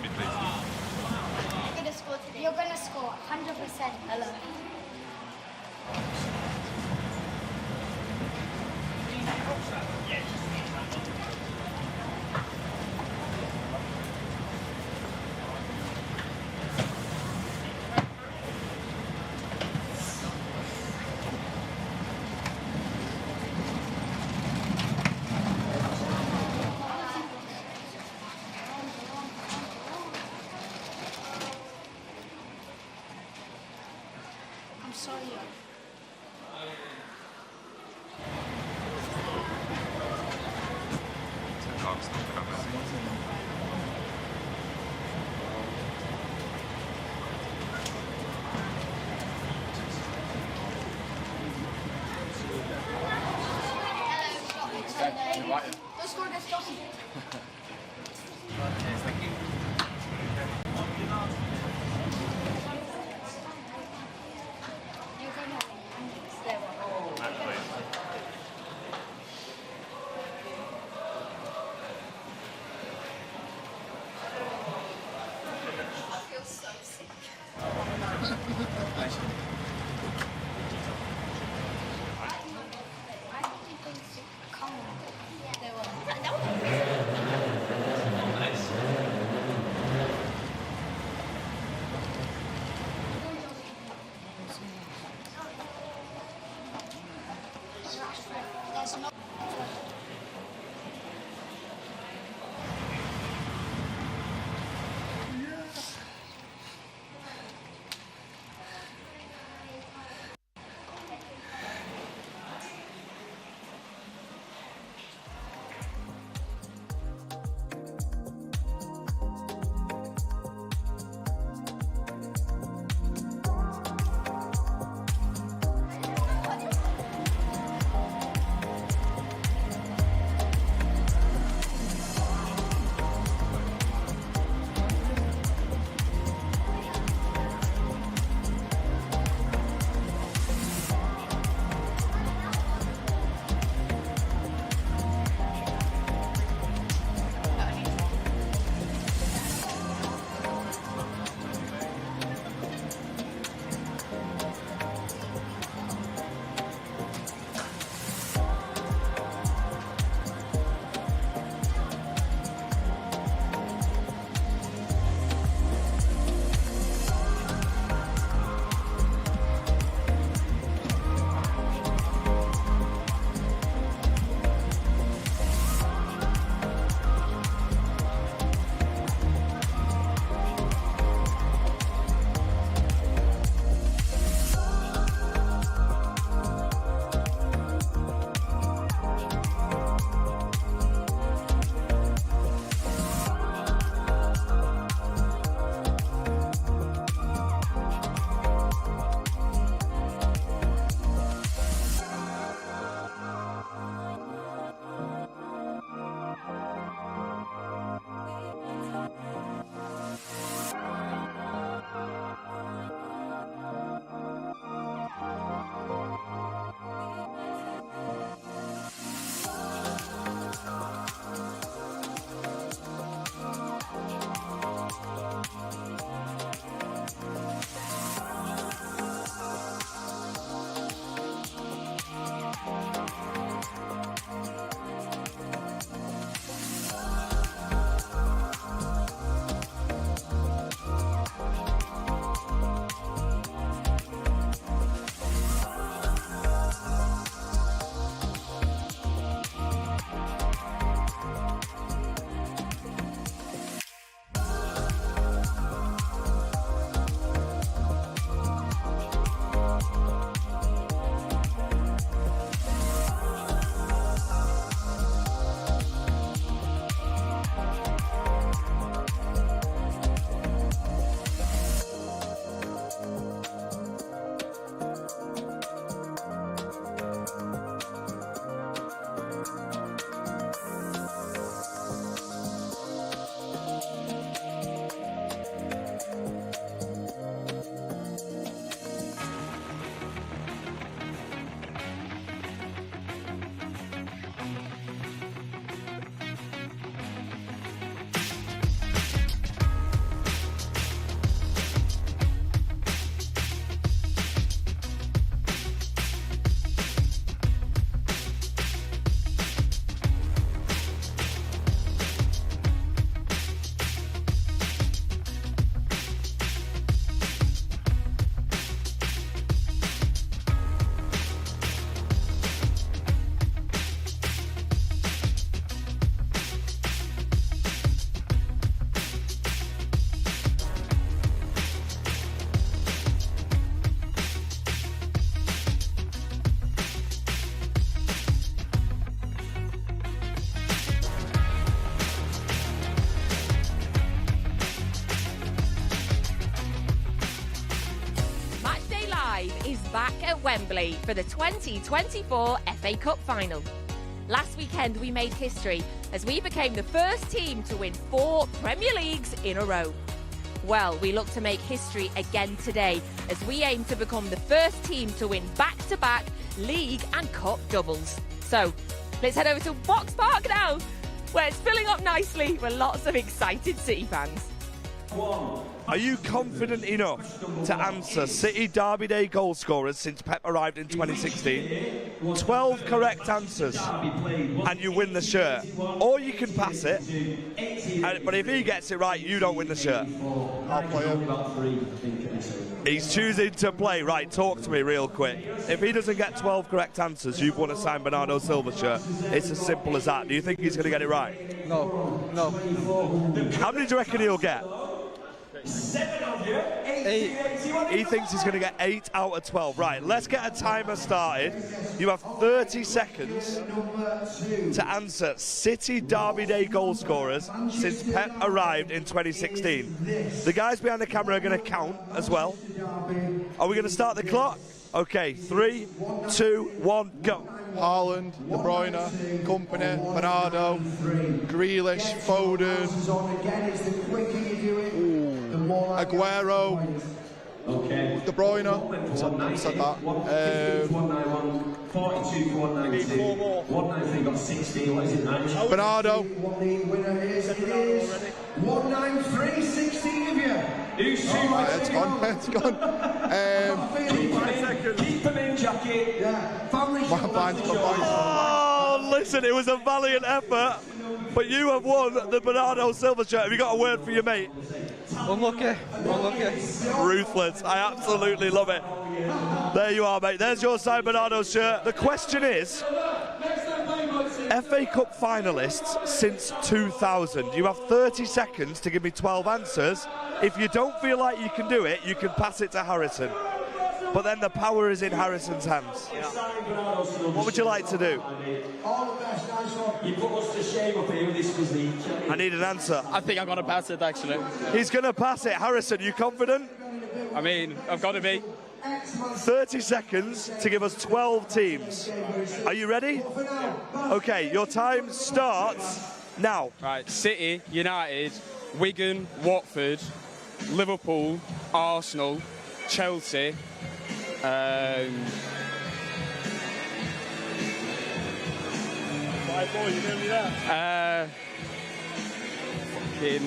me, please. You're going to score today. You're going to score 100%. Hello. I'm sorry. Don't score against Chelsea. Thank you. They were. back at Wembley for the 2024 FA Cup final. Last weekend we made history as we became the first team to win 4 Premier Leagues in a row. Well, we look to make history again today as we aim to become the first team to win back-to-back league and cup doubles. So, let's head over to Box Park now, where it's filling up nicely with lots of excited City fans. Are you confident enough to answer City Derby Day goal scorers since Pep arrived in 2016? 12 correct answers and you win the shirt. Or you can pass it, but if he gets it right, you don't win the shirt. I'll play him. He's choosing to play. Right, talk to me real quick. If he doesn't get 12 correct answers, you've won a signed Bernardo Silva shirt. It's as simple as that. Do you think he's going to get it right? No. How many do you reckon he'll get? 8. He thinks he's going to get 8 out of 12. Right, let's get a timer started. You have 30 seconds to answer City Derby Day goal scorers since Pep arrived in 2016. The guys behind the camera are going to count as well. Are we going to start the clock? Okay, 3, 2, 1, go. Haaland, Bruyne, Company, Bernardo, Grealish, Foden, Aguero, De Bruyne, said that. 42, 192, 193 got 16, what is it, 9? Bernardo. 193, 16 of you. Who's too much? It's gone. Keep them in, Jackie. Yeah. Oh, listen, it was a valiant effort, but you have won the Bernardo Silva shirt. Have you got a word for your mate? Unlucky. Ruthless. I absolutely love it. There you are, mate. There's your signed Bernardo shirt. The question is, FA Cup finalists since 2000. You have 30 seconds to give me 12 answers. If you don't feel like you can do it, you can pass it to Harrison. But then the power is in Harrison's hands. Yeah. What would you like to do? You put us to shame up here with this physique. I need an answer. I think I'm going to pass it, actually. He's going to pass it. Harrison, you confident? I mean, I've got to be. 30 seconds to give us 12 teams. Are you ready? Okay, your time starts now. Right, City, United, Wigan, Watford, Liverpool, Arsenal, Chelsea,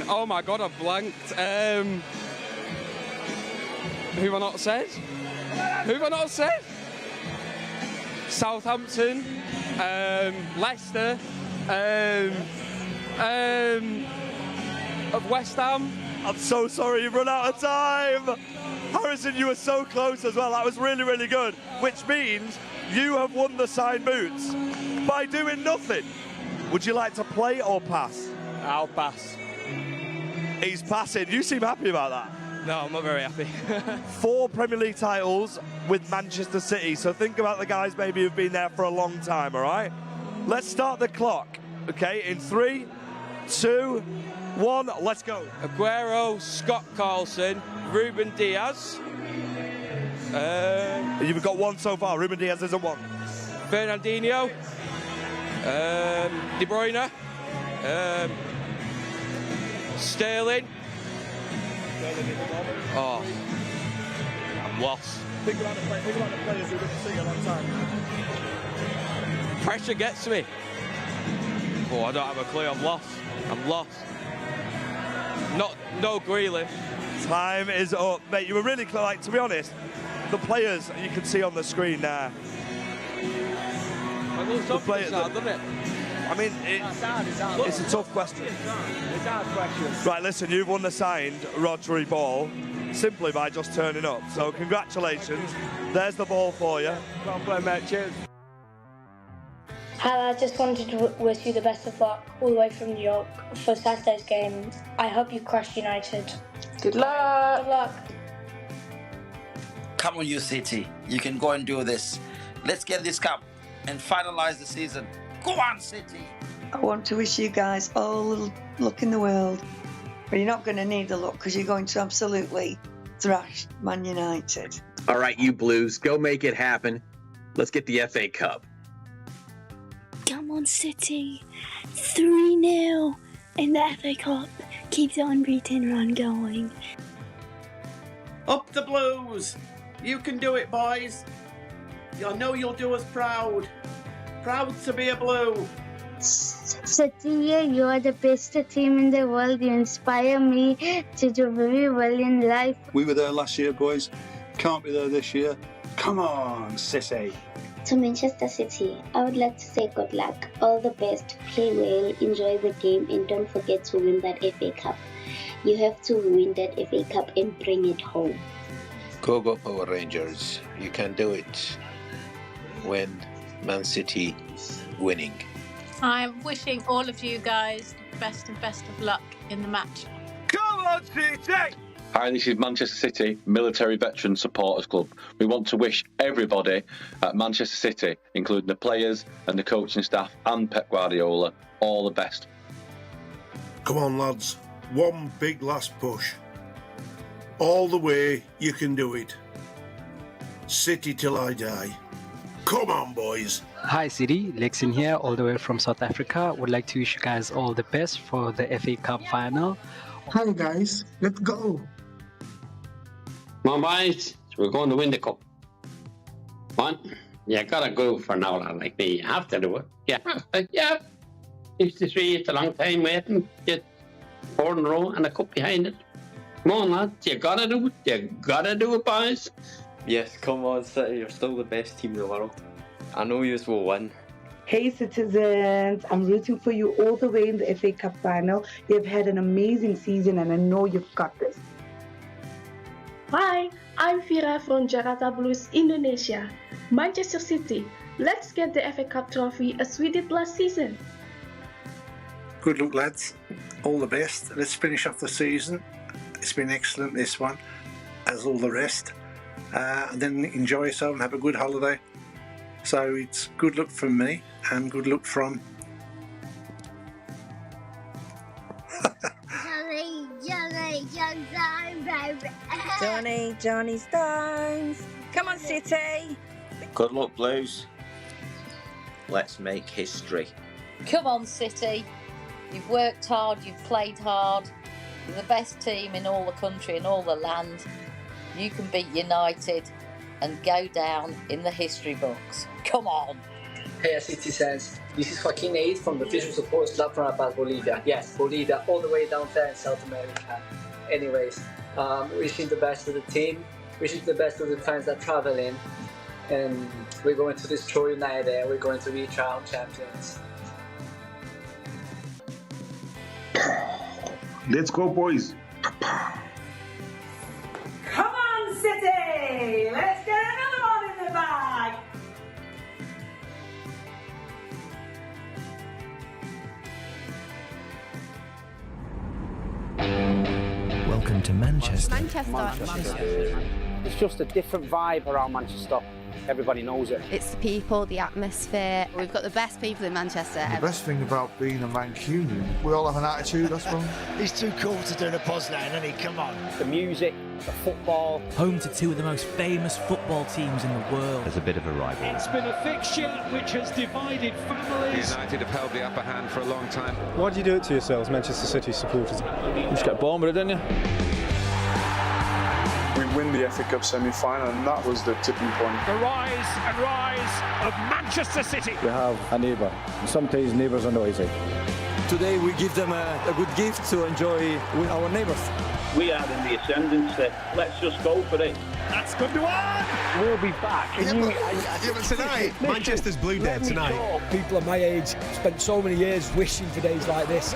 oh my God, I've blanked. Who have I not said? Southampton, Leicester, of West Ham. I'm so sorry, you've run out of time. Harrison, you were so close as well. That was really, really good. Which means you have won the signed boots by doing nothing. Would you like to play or pass? I'll pass. He's passing. You seem happy about that. No, I'm not very happy. 4 Premier League titles with Manchester City. So think about the guys maybe who've been there for a long time, all right? Let's start the clock, okay? In 3, 2, 1, let's go. Aguero, Scott Carlson, Ruben Diaz. You've got 1 so far. Ruben Diaz isn't 1. Fernandinho. De Bruyne. Sterling. Oh, I'm lost. Think about the players who've been at City a long time. Pressure gets me. Oh, I don't have a clue. I'm lost. No Grealish. Time is up, mate. You were really close. Like, to be honest, the players you can see on the screen there. The players, doesn't it? I mean, it's a tough question. It's a hard question. Right, listen, you've won the signed Rodri ball simply by just turning up. So congratulations. There's the ball for you. Well played, mate. Cheers. Hi, I just wanted to wish you the best of luck all the way from New York for Saturday's game. I hope you crush United. Good luck. Good luck. Come on, you City. You can go and do this. Let's get this cup and finalize the season. Go on, City. I want to wish you guys all the luck in the world. But you're not going to need the luck because you're going to absolutely thrash Man United. All right, you Blues, go make it happen. Let's get the FA Cup. Come on, City. 3-0 in the FA Cup. Keep the unbeaten run going. Up the Blues! You can do it, boys. I know you'll do us proud. Proud to be a Blue. City, you are the best team in the world. You inspire me to do very well in life. We were there last year, boys. Can't be there this year. Come on, City. To Manchester City, I would like to say good luck, all the best, play well, enjoy the game, and don't forget to win that FA Cup. You have to win that FA Cup and bring it home. Go Power Rangers. You can do it when Man City winning. I'm wishing all of you guys the best of luck in the match. Come on, City! Hi, this is Manchester City Military Veteran Supporters Club. We want to wish everybody at Manchester City, including the players and the coaching staff and Pep Guardiola, all the best. Come on, lads. One big last push. All the way, you can do it. City till I die. Come on, boys. Hi, City. Lexin here, all the way from South Africa. Would like to wish you guys all the best for the FA Cup final. Hi, guys. Let's go. Come on, boys. We're going to win the cup. One, you gotta go for an hour like me. You have to do it. Yeah. 63, it's a long time waiting. Get 4 in a row and a cup behind it. Come on, lads. You gotta do it. You gotta do it, boys. Yes, come on, City. You're still the best team in the world. I know you will win. Hey citizens, I'm rooting for you all the way in the FA Cup final. You've had an amazing season and I know you've got this. Hi, I'm Fira from Jakarta Blues, Indonesia. Manchester City, let's get the FA Cup trophy as we did last season. Good luck, lads. All the best. Let's finish off the season. It's been excellent, this one, as all the rest. And then enjoy yourself and have a good holiday. So it's good luck from me and good luck from Johnny Stones. Come on, City. Good luck, Blues. Let's make history. Come on, City. You've worked hard, you've played hard. You're the best team in all the country and all the land. You can beat United and go down in the history books. Come on. Hey citizens, this is Joaquin Aid from the Official Support Club from La Paz, Bolivia. Yes, Bolivia, all the way down there in South America. Anyways, wishing the best to the team, wishing the best to the fans that are traveling, and we're going to destroy United, we're going to reach our champions. Let's go, boys. Come on, City. Let's get another one in the bag. Welcome to Manchester. Manchester. It's just a different vibe around Manchester. Everybody knows it. It's the people, the atmosphere. We've got the best people in Manchester. The best thing about being a Mancunian, we all have an attitude, that's wrong. He's too cool to do the Poznan, isn't he? Come on. The music, the football. Home to two of the most famous football teams in the world. There's a bit of a rivalry. It's been a fixture which has divided families. United have held the upper hand for a long time. Why do you do it to yourselves, Manchester City supporters? You just get born with it, didn't you? We win the FA Cup semi-final and that was the tipping point. The rise and rise of Manchester City. We have a neighbour. Sometimes neighbours are noisy. Today we give them a good gift to enjoy with our neighbours. We are in the ascendancy. Let's just go for it. That's good to on. We'll be back. But tonight, Manchester's Blue Day tonight. People of my age spent so many years wishing for days like this.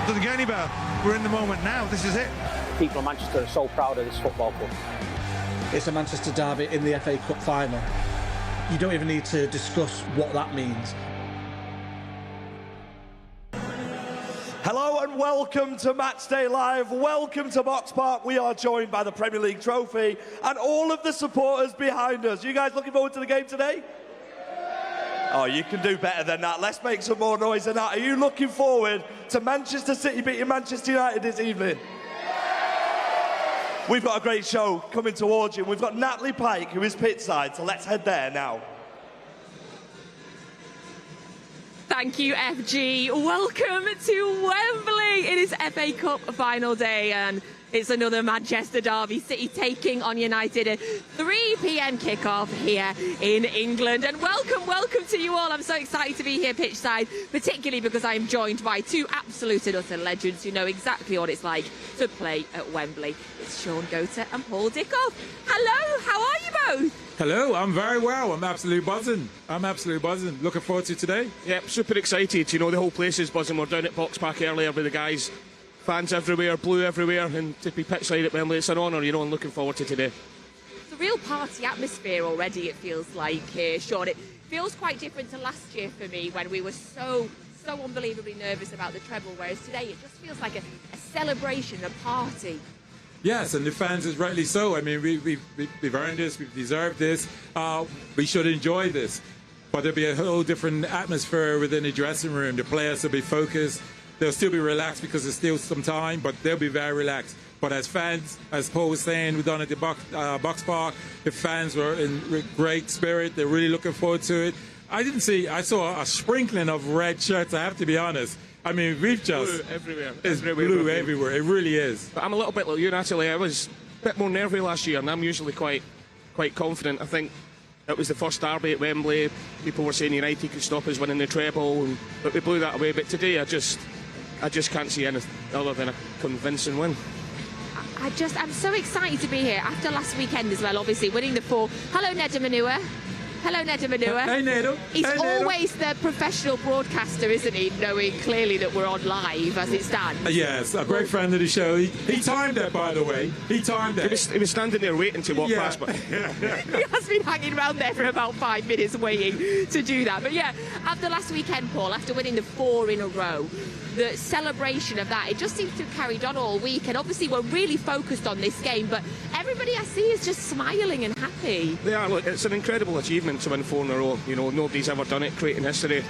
Doesn't get any better. We're in the moment now. This is it. People of Manchester are so proud of this football club. It's a Manchester derby in the FA Cup final. You don't even need to discuss what that means. Hello and welcome to Matchday Live. Welcome to Box Park. We are joined by the Premier League trophy and all of the supporters behind us. You guys looking forward to the game today? Oh, you can do better than that. Let's make some more noise than that. Are you looking forward to Manchester City beating Manchester United this evening? We've got a great show coming towards you. We've got Natalie Pike, who is pitchside, so let's head there now. Thank you, FG. Welcome to Wembley. It is FA Cup final day, and it's another Manchester derby. City taking on United at 3 p.m. kickoff here in England. And welcome to you all. I'm so excited to be here pitchside, particularly because I'm joined by two absolute and utter legends who know exactly what it's like to play at Wembley. It's Shaun Goater and Paul Dickov. Hello, how are you both? Hello, I'm very well. I'm absolutely buzzing. Looking forward to today. Yep, super excited. You know, the whole place is buzzing. We're down at Box Park earlier with the guys. Fans everywhere, blue everywhere, and to be pitchside at Wembley, it's an honour, you know, and looking forward to today. It's a real party atmosphere already, it feels like here, Shaun. It feels quite different to last year for me when we were so unbelievably nervous about the treble, whereas today it just feels like a celebration, a party. Yes, and the fans is rightly so. I mean, we've earned this, we've deserved this. We should enjoy this. But there'll be a whole different atmosphere within the dressing room. The players will be focused. They'll still be relaxed because there's still some time, but they'll be very relaxed. But as fans, as Paul was saying, we've done at the Box Park, the fans were in great spirit. They're really looking forward to it. I saw a sprinkling of red shirts, I have to be honest. I mean, we've just... Blue everywhere. It's blue everywhere. It really is. But I'm a little bit like you, Natalie. I was a bit more nervy last year, and I'm usually quite confident. I think it was the first derby at Wembley. People were saying United could stop us winning the treble, but we blew that away. But today, I just can't see anything other than a convincing win. I'm so excited to be here after last weekend as well, obviously winning the 4. Hello, Neda Manua. Hello, Neda Manua. Hey, Neda. He's always the professional broadcaster, isn't he, knowing clearly that we're on live as it stands. Yes, a great friend of the show. He timed that, by the way. He timed that. He was standing there waiting to walk past. But he has been hanging around there for about 5 minutes waiting to do that. But yeah, after last weekend, Paul, after winning the 4 in a row, the celebration of that, it just seems to have carried on all week. And obviously we're really focused on this game, but everybody I see is just smiling and happy. They are. Look, it's an incredible achievement to win 4 in a row. You know, nobody's ever done it, creating history.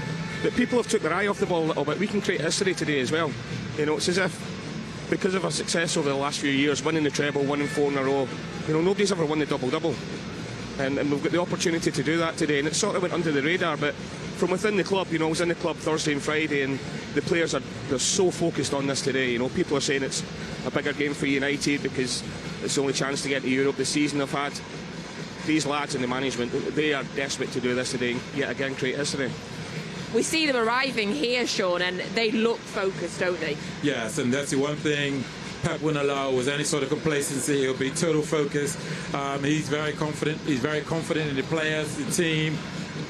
But people have took their eye off the ball a little bit. We can create history today as well. You know, it's as if, because of our success over the last few years, winning the treble, winning 4 in a row, you know, nobody's ever won the double-double. And we've got the opportunity to do that today. And it sort of went under the radar, but from within the club, you know, I was in the club Thursday and Friday, and the players they're so focused on this today. You know, people are saying it's a bigger game for United because it's the only chance to get to Europe this season. I've had these lads in the management, they are desperate to do this today and yet again create history. We see them arriving here, Shaun, and they look focused, don't they? Yes, and that's the one thing Pep wouldn't allow was any sort of complacency. He'll be total focus. He's very confident. He's very confident in the players, the team,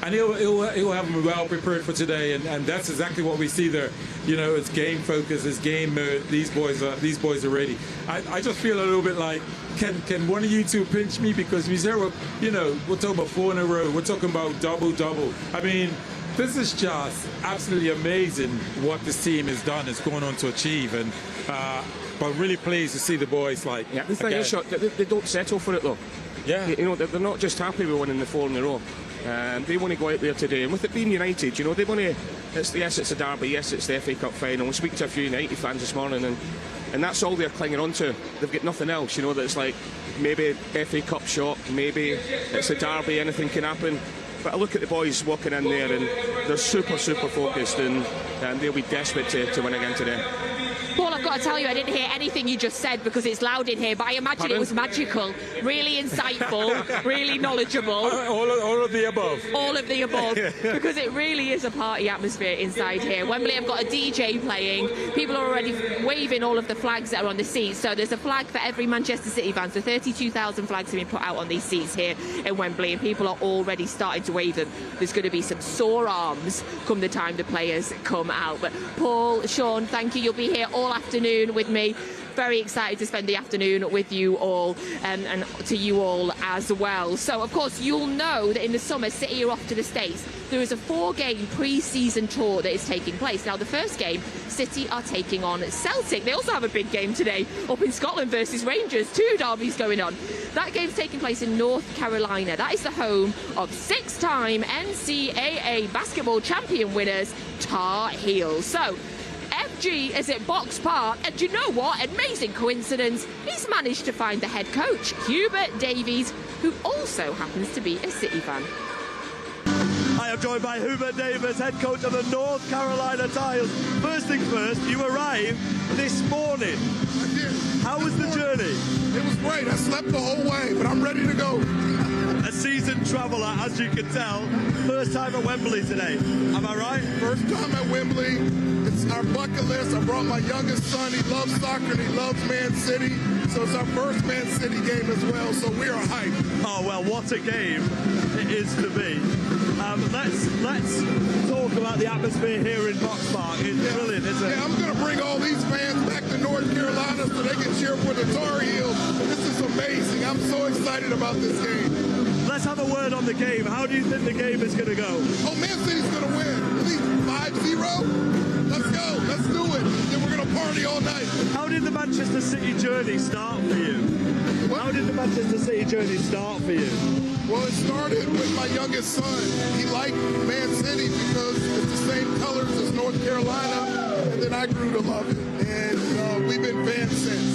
and he'll have them well prepared for today. And that's exactly what we see there. You know, it's game focus, it's game mode. These boys are ready. I just feel a little bit like, can one of you two pinch me, because we zero. You know, we're talking about 4 in a row. We're talking about double. I mean, this is just absolutely amazing what this team has done, is going on to achieve, and. But really pleased to see the boys like. Yeah, the thing is, they don't settle for it though. Yeah. You know, they're not just happy with winning the 4 in a row. They want to go out there today, and with it being United, you know, they want to. Yes, it's a derby. Yes, it's the FA Cup final. We speak to a few United fans this morning, and that's all they're clinging on to. They've got nothing else. You know, that it's like maybe FA Cup shot, maybe it's a derby. Anything can happen. But I look at the boys walking in there, and they're super focused, and they'll be desperate to win again today. Paul, I've got to tell you, I didn't hear anything you just said because it's loud in here, but I imagine it was magical, really insightful, really knowledgeable. All of the above. All of the above, because it really is a party atmosphere inside here. Wembley have got a DJ playing. People are already waving all of the flags that are on the seats. So there's a flag for every Manchester City fan. So 32,000 flags have been put out on these seats here in Wembley, and people are already starting to wave them. There's going to be some sore arms come the time the players come out. But Paul, Shaun, thank you. You'll be here all afternoon with me. Very excited to spend the afternoon with you all, and to you all as well. So, of course, you'll know that in the summer, City are off to the States. There is a 4-game pre-season tour that is taking place. Now, the first game, City are taking on Celtic. They also have a big game today up in Scotland versus Rangers. 2 derbies going on. That game's taking place in North Carolina. That is the home of 6-time NCAA basketball champion winners, Tar Heels. So, FG is at Box Park, and do you know what? Amazing coincidence, he's managed to find the head coach, Hubert Davies, who also happens to be a City fan. I am joined by Hubert Davies, head coach of the North Carolina Tiles. First things first, you arrived this morning. I did. How was the journey? It was great. I slept the whole way, but I'm ready to go. A seasoned traveller, as you can tell. First time at Wembley today. Am I right? First time at Wembley. It's our bucket list. I brought my youngest son. He loves soccer and he loves Man City. So it's our first Man City game as well. So we are hyped. Oh, well, what a game it is to be. Let's talk about the atmosphere here in Box Park. It's brilliant, isn't it? Yeah, I'm going to bring all these fans back to North Carolina so they can cheer for the Tar Heels. This is amazing. I'm so excited about this game. Let's have a word on the game. How do you think the game is going to go? Oh, Man City's going to win. At least 5-0. Let's go. Let's do it. Then we're going to party all night. How did the Manchester City journey start for you? What? How did the Manchester City journey start for you? Well, it started with my youngest son. He liked Man City because it's the same colors as North Carolina, and then I grew to love it. And we've been fans since.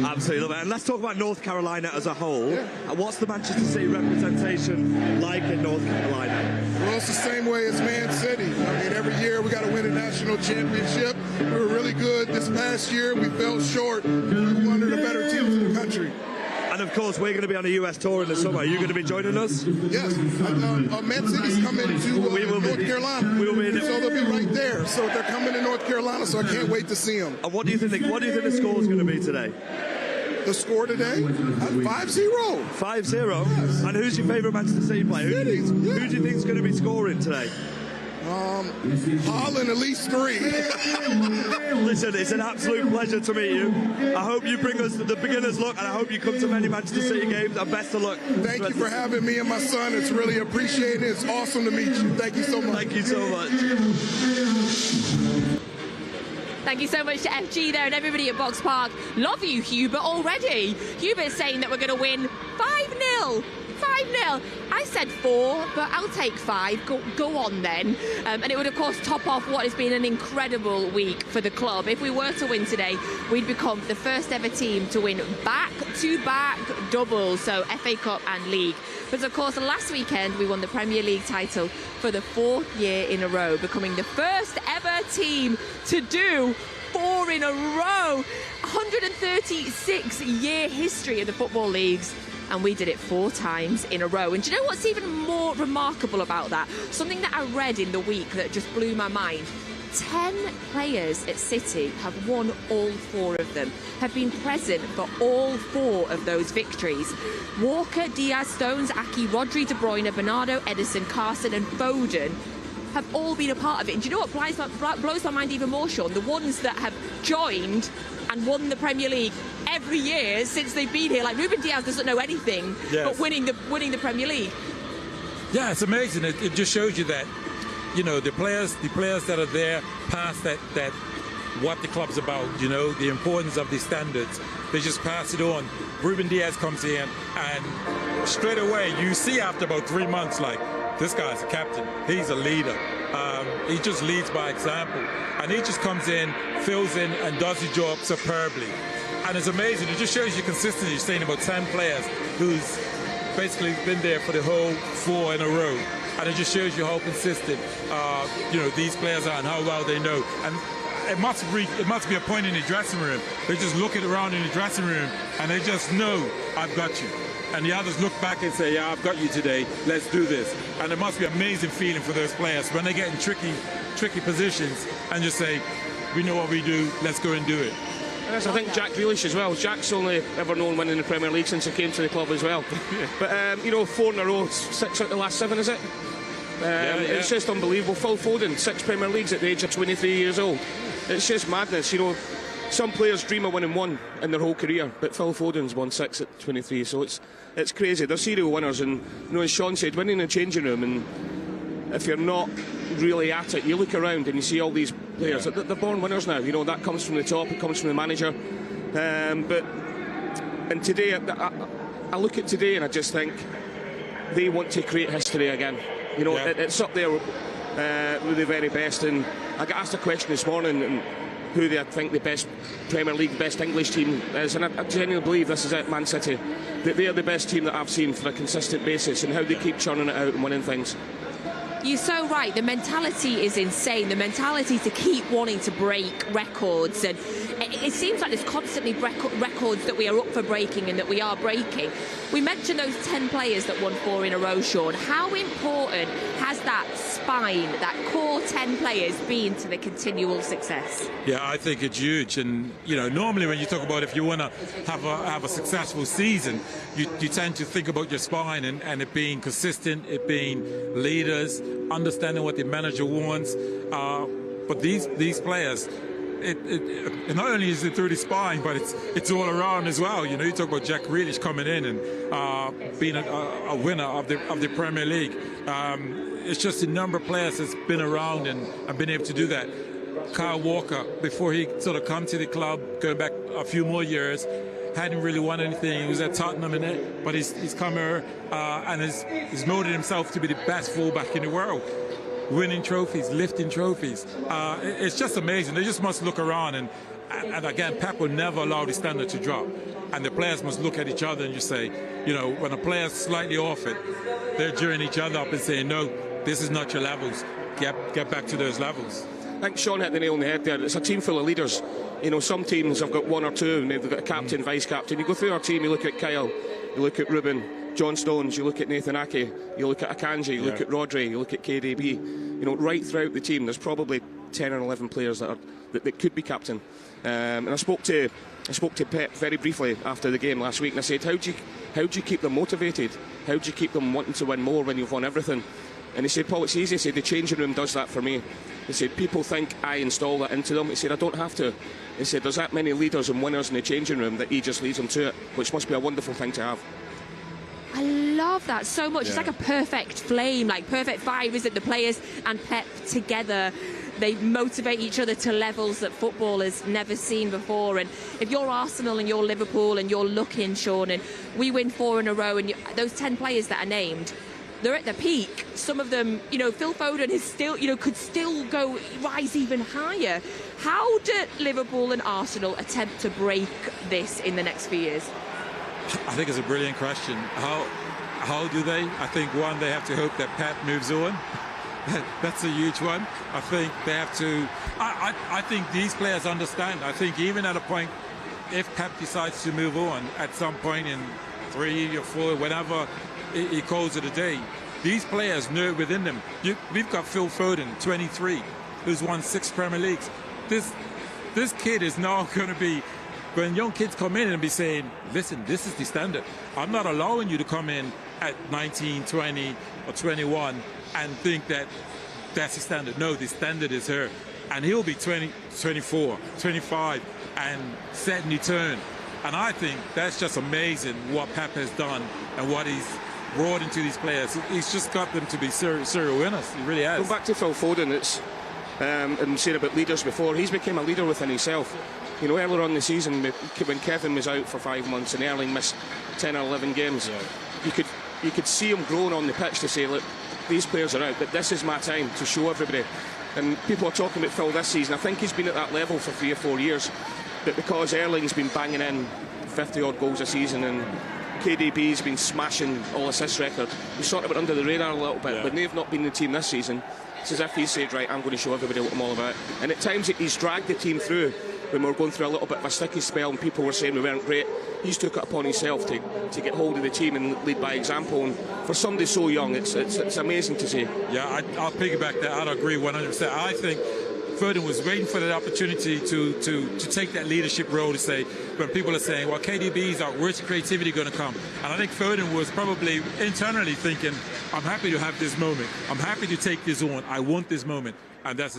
Absolutely love it. And let's talk about North Carolina as a whole. Yeah. What's the Manchester City representation like in North Carolina? Well, it's the same way as Man City. I mean, every year we got to win a national championship. We were really good this past year. We fell short. We were one of the better teams in the country. And of course, we're going to be on a US tour in the summer. Are you going to be joining us? Yes. Man City's coming to North Carolina. We will be. So they'll be right there. So they're coming to North Carolina, so I can't wait to see them. And what do you think the score is going to be today? The score today? 5-0. 5-0? Yes. And who's your favourite Manchester City player? Who do you think is going to be scoring today? Haaland, at least 3. Listen, it's an absolute pleasure to meet you. I hope you bring us the beginner's luck, and I hope you come to many Manchester City games, and best of luck. Thank you for having me and my son. It's really appreciated. It's awesome to meet you. Thank you so much. Thank you so much. Thank you so much to FG there and everybody at Box Park. Love you, Hubert, already. Hubert's saying that we're going to win 5-0. 5-0. I said 4, but I'll take 5. Go on then. And it would, of course, top off what has been an incredible week for the club. If we were to win today, we'd become the first ever team to win back-to-back doubles, so FA Cup and League. But, of course, last weekend we won the Premier League title for the 4th year in a row, becoming the first ever team to do 4 in a row. 136-year history of the football leagues. And we did it 4 times in a row. And do you know what's even more remarkable about that? Something that I read in the week that just blew my mind. 10 players at City have won all 4 of them, have been present for all 4 of those victories. Walker, Diaz, Stones, Aki, Rodri, De Bruyne, Bernardo, Edison, Carson and Foden have all been a part of it. And do you know what blows my mind even more, Shaun? The ones that have joined and won the Premier League every year since they've been here. Like Ruben Diaz doesn't know anything but winning the Premier League. Yeah, it's amazing. It just shows you that, you know, the players that are there past that what the club's about, you know, the importance of the standards. They just pass it on. Ruben Diaz comes in and straight away you see after about 3 months, like, this guy's a captain. He's a leader. He just leads by example. And he just comes in, fills in, and does the job superbly. And it's amazing. It just shows you consistency. You're saying about 10 players who's basically been there for the whole 4 in a row. And it just shows you how consistent, you know, these players are and how well they know. And it must be a point in the dressing room. They just look around in the dressing room and they just know, I've got you. And the others look back and say, yeah, I've got you today, let's do this. And it must be an amazing feeling for those players when they get in tricky positions and just say, we know what we do, let's go and do it. Yes, I think Jack Grealish as well. Jack's only ever known winning the Premier League since he came to the club as well. But, you know, 4 in a row, 6 out of the last 7, is it? It's just unbelievable. Phil Foden, 6 Premier Leagues at the age of 23 years old. It's just madness, you know. Some players dream of winning 1 in their whole career, but Phil Foden's won 6 at 23, so it's crazy. They're serial winners, and you know, as Shaun said, winning in a changing room, and if you're not really at it, you look around and you see all these players. They're born winners now. You know, that comes from the top, it comes from the manager. And today, I look at today and I just think they want to create history again. You know, it's up there with the very best. And I got asked a question this morning, and who they think the best Premier League, best English team is, and I genuinely believe this is it, Man City. That they are the best team that I've seen for a consistent basis, and how they keep churning it out and winning things. You're so right. The mentality is insane. The mentality to keep wanting to break records, and it seems like there's constantly records that we are up for breaking and that we are breaking. We mentioned those 10 players that won 4 in a row, Shaun. How important has that spine, that core 10 players, been to the continual success? Yeah, I think it's huge. And you know, normally when you talk about if you want to have a successful season, you tend to think about your spine and it being consistent, it being leaders, understanding what the manager wants. But these players, it not only is it through the spine, but it's all around as well. You know, you talk about Jack Grealish coming in and being a winner of the Premier League. It's just a number of players that's been around and been able to do that. Kyle Walker, before he sort of come to the club, going back a few more years, hadn't really won anything. He was at Tottenham in it, but he's come here and has molded himself to be the best fullback in the world. Winning trophies, lifting trophies. It's just amazing. They just must look around and again, Pep will never allow the standard to drop. And the players must look at each other and just say, you know, when a player's slightly off it, they're gearing each other up and saying, no, this is not your levels. Get back to those levels. I think Shaun hit the nail on the head there. It's a team full of leaders. You know, some teams have got 1 or 2 and they've got a captain, vice-captain. You go through our team, you look at Kyle, you look at Ruben, John Stones, you look at Nathan Ake, you look at Akanji, you look at Rodri, you look at KDB. You know, right throughout the team, there's probably 10 or 11 players that could be captain. And I spoke to Pep very briefly after the game last week, and I said, how do you keep them motivated? How do you keep them wanting to win more when you've won everything? And he said, Paul, it's easy. He said, the changing room does that for me. He said, people think I install that into them. He said, I don't have to. He said, there's that many leaders and winners in the changing room that he just leads them to it, which must be a wonderful thing to have. I love that so much. It's like a perfect flame, like perfect vibe, isn't it? The players and Pep together, they motivate each other to levels that football has never seen before. And if you're Arsenal and you're Liverpool and you're looking, Shaun, and we win 4 in a row, and those 10 players that are named, they're at the peak. Some of them, you know, Phil Foden is still, you know, could still rise even higher. How do Liverpool and Arsenal attempt to break this in the next few years? I think it's a brilliant question. How do they? I think, one, they have to hope that Pep moves on. That's a huge one. I think they have to... I think these players understand. I think even at a point, if Pep decides to move on at some point in 3 or 4, whenever he calls it a day, these players know it within them. We've got Phil Foden, 23, who's won 6 Premier Leagues. This kid is now going to be... When young kids come in and be saying, listen, this is the standard. I'm not allowing you to come in at 19, 20 or 21 and think that that's the standard. No, the standard is here. And he'll be 20, 24, 25 and setting the turn. And I think that's just amazing what Pep has done and what he's brought into these players. He's just got them to be serial winners. He really has. Going back to Phil Foden, and saying about leaders before, he's become a leader within himself. You know, earlier on in the season, when Kevin was out for 5 months and Erling missed 10 or 11 games, you could see him growing on the pitch to say, look, these players are out, but this is my time to show everybody. And people are talking about Phil this season. I think he's been at that level for 3 or 4 years, but because Erling's been banging in 50-odd goals a season and KDB's been smashing all assist record, we sort of went under the radar a little bit, but they've not been the team this season. It's as if he said, right, I'm going to show everybody what I'm all about. And at times he's dragged the team through. When we were going through a little bit of a sticky spell and people were saying we weren't great, he's took it upon himself to get hold of the team and lead by example. And for somebody so young, it's amazing to see. Yeah, I'll piggyback that. I'd agree 100%. I think Foden was waiting for that opportunity to take that leadership role to say, when people are saying, well, KDB's out, where's the creativity going to come? And I think Foden was probably internally thinking, I'm happy to have this moment. I'm happy to take this on. I want this moment. And that's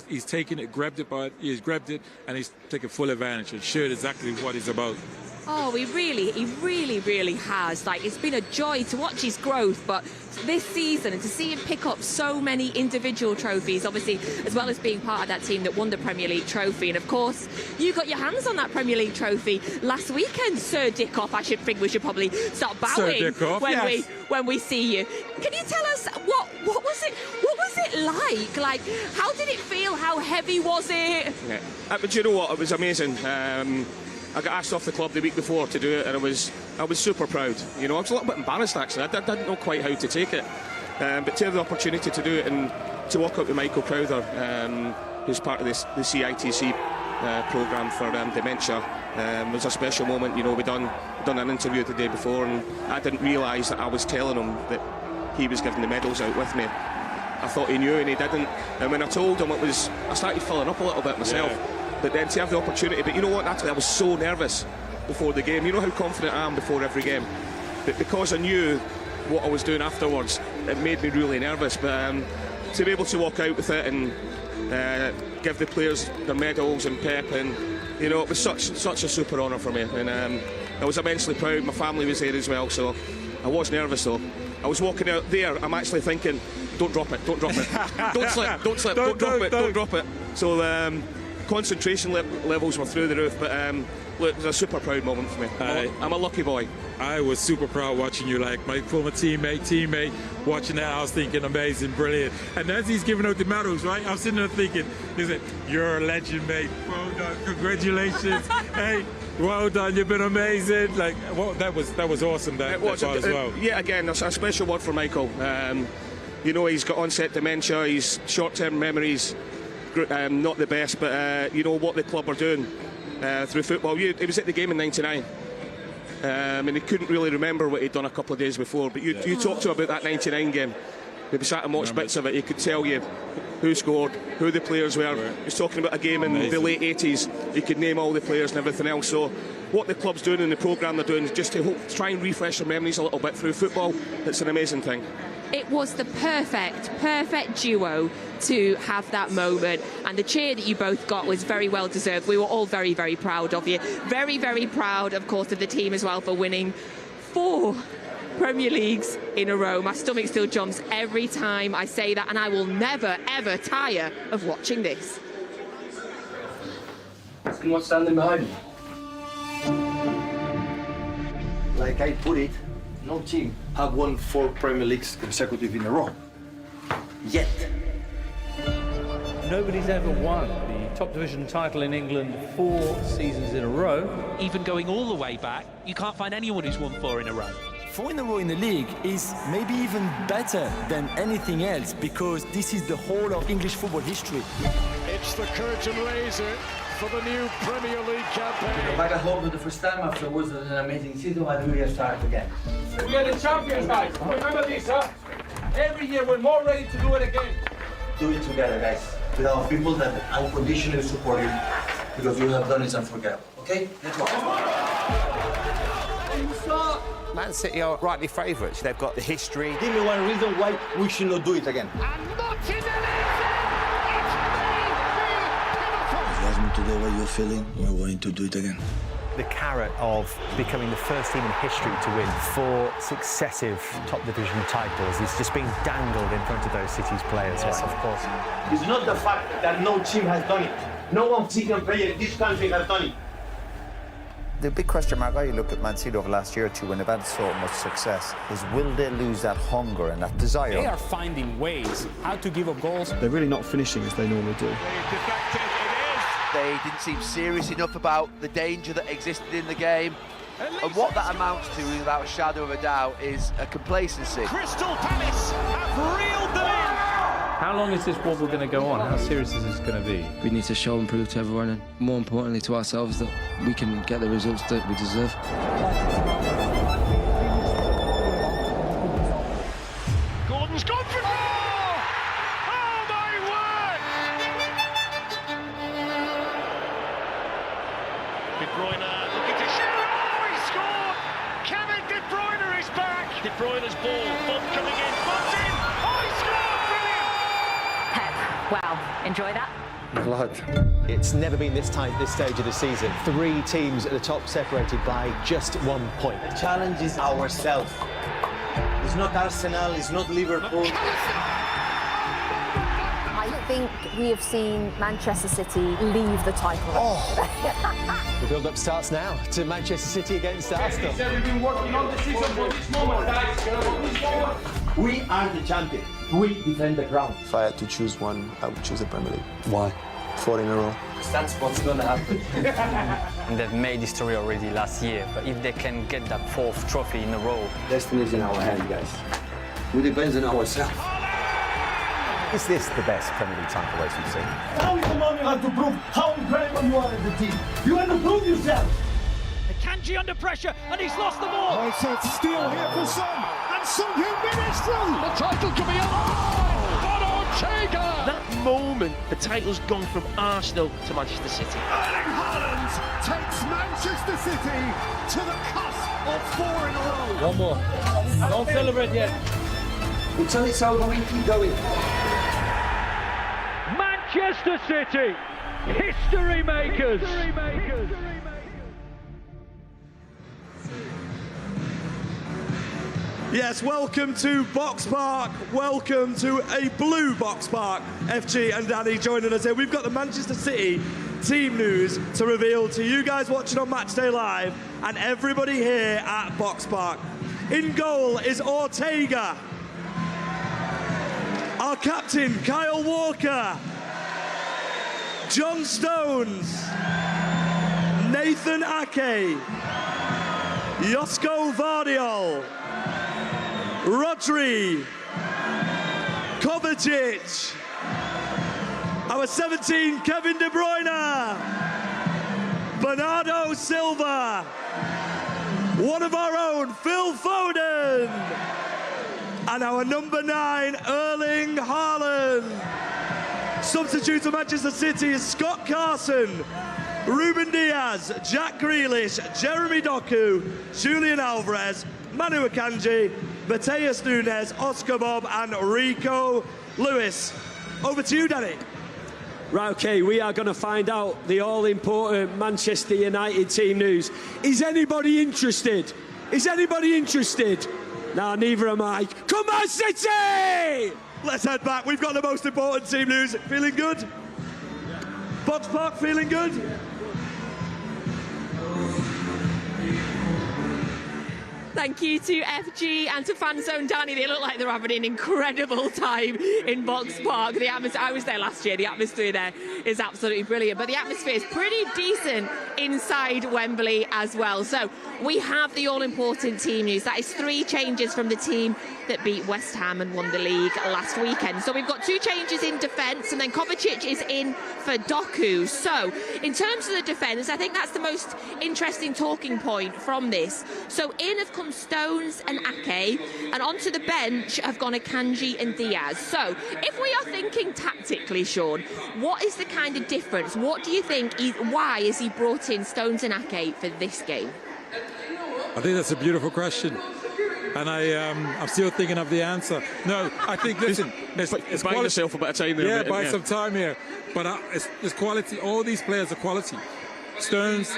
he's taken it, grabbed it, and he's taken full advantage and showed exactly what he's about. Oh, he really has. Like, it's been a joy to watch his growth, but this season, and to see him pick up so many individual trophies, obviously, as well as being part of that team that won the Premier League trophy. And of course, you got your hands on that Premier League trophy last weekend, Sir Dickov. I should think we should probably start bowing when we see you. Can you tell us what was it like? Like, how did it feel? How heavy was it? Yeah. But you know what? It was amazing. I got asked off the club the week before to do it, and I was super proud. You know, I was a little bit embarrassed actually. I didn't know quite how to take it, but to have the opportunity to do it and to walk up with Michael Crowther, who's part of the CITC programme for dementia, was a special moment. You know, we done an interview the day before, and I didn't realise that I was telling him that he was giving the medals out with me. I thought he knew and he didn't. And when I told him, I started filling up a little bit myself. Yeah. But then to have the opportunity, but you know what, Natalie, I was so nervous before the game. You know how confident I am before every game. But because I knew what I was doing afterwards, it made me really nervous. But to be able to walk out with it and give the players their medals and pep, and you know, it was such a super honour for me. And I was immensely proud. My family was there as well, so I was nervous though. I was walking out there, I'm actually thinking, don't drop it, don't drop it. Don't slip, don't slip, don't drop it, don't drop it. So concentration levels were through the roof, but look, it was a super proud moment for me. I'm a lucky boy. I was super proud watching you, like my former teammate, watching that. I was thinking, amazing, brilliant. And as he's giving out the medals, right, I was sitting there thinking, listen, you're a legend, mate. Well done, congratulations. Hey, well done, you've been amazing. Like, well, that was awesome. That part as well. Yeah, again, that's a special word for Michael. You know, he's got onset dementia. He's short-term memories. Not the best, but you know what the club are doing through football. He was at the game in '99, and he couldn't really remember what he'd done a couple of days before. But you talked to him about that '99 game. He sat and watched bits of it. He could tell you who scored, who the players were. He was talking about a game in the late '80s. He could name all the players and everything else. So what the club's doing and the programme they're doing is just to try and refresh their memories a little bit through football. It's an amazing thing. It was the perfect duo to have that moment, and the cheer that you both got was very well deserved. We were all very, very proud of you. Very, very proud, of course, of the team as well for winning 4 Premier Leagues in a row. My stomach still jumps every time I say that, and I will never, ever tire of watching this. And what's standing behind me? Like I put it, no team have won 4 Premier Leagues consecutive in a row. Yet. Nobody's ever won the top division title in England 4 seasons in a row. Even going all the way back, you can't find anyone who's won 4 in a row. 4 in a row in the league is maybe even better than anything else, because this is the whole of English football history. It's the curtain raiser for the new Premier League campaign. Back at home for the first time after what was an amazing season, I really start again. We are the champions, guys. Remember this, huh? Every year we're more ready to do it again. Do it together, guys, with our people that unconditionally support you, because you have done it unforgettable. Okay? Let's go. Man City are rightly favourites. They've got the history. Give me one reason why we should not do it again. Ask me today what you're feeling, we're going to do it again. The carrot of becoming the first team in history to win 4 successive top division titles is just being dangled in front of those City's players. Yes, of course. It's not the fact that no team has done it. No one City's player in this country has done it. The big question mark, I look at Man City over the last year or two when they've had so much success, is will they lose that hunger and that desire? They are finding ways how to give up goals. They're really not finishing as they normally do. They didn't seem serious enough about the danger that existed in the game. And what that amounts to, without a shadow of a doubt, is a complacency. Crystal Palace have reeled them in. How long is this wobble going to go on? How serious is this going to be? We need to show and prove to everyone, and more importantly to ourselves, that we can get the results that we deserve. Gordon's gone for goal! Oh my word! De Bruyne looking to shoot. Oh, he scored! Kevin De Bruyne is back. De Bruyne's ball. Bob coming in. Bob's in. Oh, he scored! Brilliant! Pep, wow, enjoy that? Blood. It's never been this tight this stage of the season. 3 teams at the top separated by just 1 point. The challenge is ourselves. It's not Arsenal, it's not Liverpool. I think we have seen Manchester City leave the title. The build-up starts now to Manchester City against Arsenal. We've been working on the season for this moment, guys. We are the champions. We defend the ground. If I had to choose one, I would choose the Premier League. Why? 4 in a row. That's what's going to happen. And they've made history already last year, but if they can get that 4th trophy in a row... Destiny is in our hands, guys. We depend on ourselves. Is this the best Premier League title race we've seen? Now is the moment you have to prove how incredible you are as a team. You have to prove yourself. Kanji under pressure, and he's lost the ball. Oh, so it's steal here for Son, and Son who managed through. The title could be alive. Ortega. That moment, the title's gone from Arsenal to Manchester City. Erling Haaland takes Manchester City to the cusp of 4 in a row. One more. Don't celebrate yet. Until it's over, we keep going. Manchester City, history makers. Yes, welcome to Box Park. Welcome to a blue Box Park. FG and Danny joining us here. We've got the Manchester City team news to reveal to you guys watching on Matchday Live and everybody here at Box Park. In goal is Ortega. Our captain, Kyle Walker. John Stones. Nathan Ake. Josko Vardiol. Rodri, Kovacic, our 17, Kevin De Bruyne, Bernardo Silva, one of our own, Phil Foden, and our number 9, Erling Haaland. Substitute for Manchester City is Scott Carson, Ruben Diaz, Jack Grealish, Jeremy Doku, Julian Alvarez, Manu Akanji, Mateus Nunes, Oscar Bob and Rico Lewis. Over to you, Danny. Right, OK, we are going to find out the all-important Manchester United team news. Is anybody interested? Is anybody interested? No, neither am I. Come on, City! Let's head back. We've got the most important team news. Feeling good? Box Park, feeling good? Thank you to FG and to Fan Zone Danny. They look like they're having an incredible time in Box Park. The atmosphere, I was there last year. The atmosphere there is absolutely brilliant. But the atmosphere is pretty decent inside Wembley as well. So we have the all-important team news. That is 3 changes from the team that beat West Ham and won the league last weekend. So we've got 2 changes in defence, and then Kovacic is in for Doku. So in terms of the defence, I think that's the most interesting talking point from this. So in have come Stones and Ake, and onto the bench have gone Akanji and Diaz. So if we are thinking tactically, Shaun, what is the kind of difference? What do you think? Why is he brought in Stones and Ake for this game? I think that's a beautiful question. And I'm still thinking of the answer. No, I think, listen, it's buying yourself a bit of time there. Yeah, buy some time here. But it's quality. All these players are quality. Stones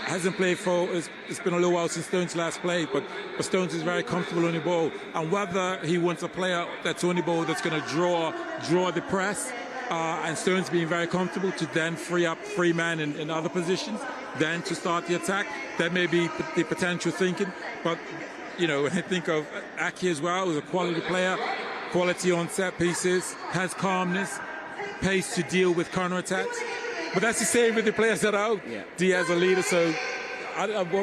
hasn't played for, it's been a little while since Stones last played, but Stones is very comfortable on the ball. And whether he wants a player that's on the ball that's going to draw the press, and Stones being very comfortable to then free up free man in other positions, then to start the attack, that may be the potential thinking. But you know, when I think of Ake as well, who's a quality player, quality on set pieces, has calmness, pace to deal with counter-attacks. But that's the same with the players that are out. Yeah. Diaz a leader, so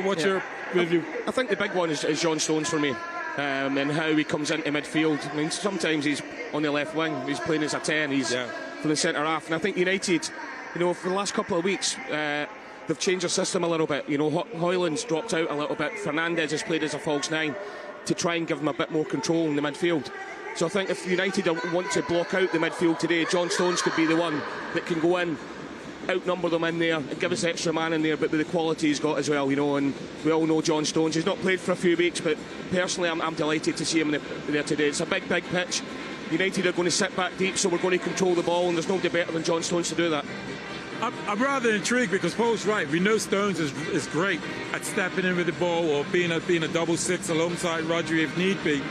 what's your review? I think the big one is John Stones for me, and how he comes into midfield. I mean, sometimes he's on the left wing, he's playing as a 10, he's for the centre half. And I think United, you know, for the last couple of weeks, they've changed their system a little bit. You know, Haaland's dropped out a little bit. Fernandes has played as a false 9 to try and give him a bit more control in the midfield. So I think if United want to block out the midfield today, John Stones could be the one that can go in, outnumber them in there and give us extra man in there, but with the quality he's got as well, you know. And we all know John Stones. He's not played for a few weeks, but personally I'm delighted to see him there today. It's a big pitch. United are going to sit back deep, so we're going to control the ball, and there's nobody better than John Stones to do that. I'm rather intrigued because Paul's right. We know Stones is great at stepping in with the ball or being a double six alongside Rodri if need be.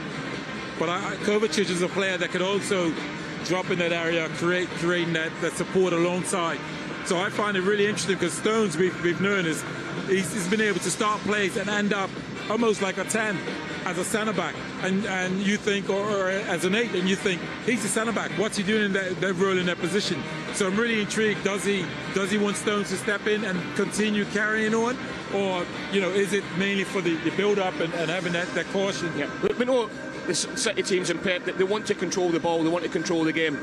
But Kovacic is a player that could also drop in that area, creating that support alongside. So I find it really interesting because Stones, we've known, he's been able to start plays and end up almost like a 10 as a centre-back. And you think, or as an 8, and you think, he's a centre-back. What's he doing in that role in that position? So I'm really intrigued. Does he want Stones to step in and continue carrying on? Or, is it mainly for the build-up and having that caution? Yeah, we know the City teams and Pep, that they want to control the ball, they want to control the game.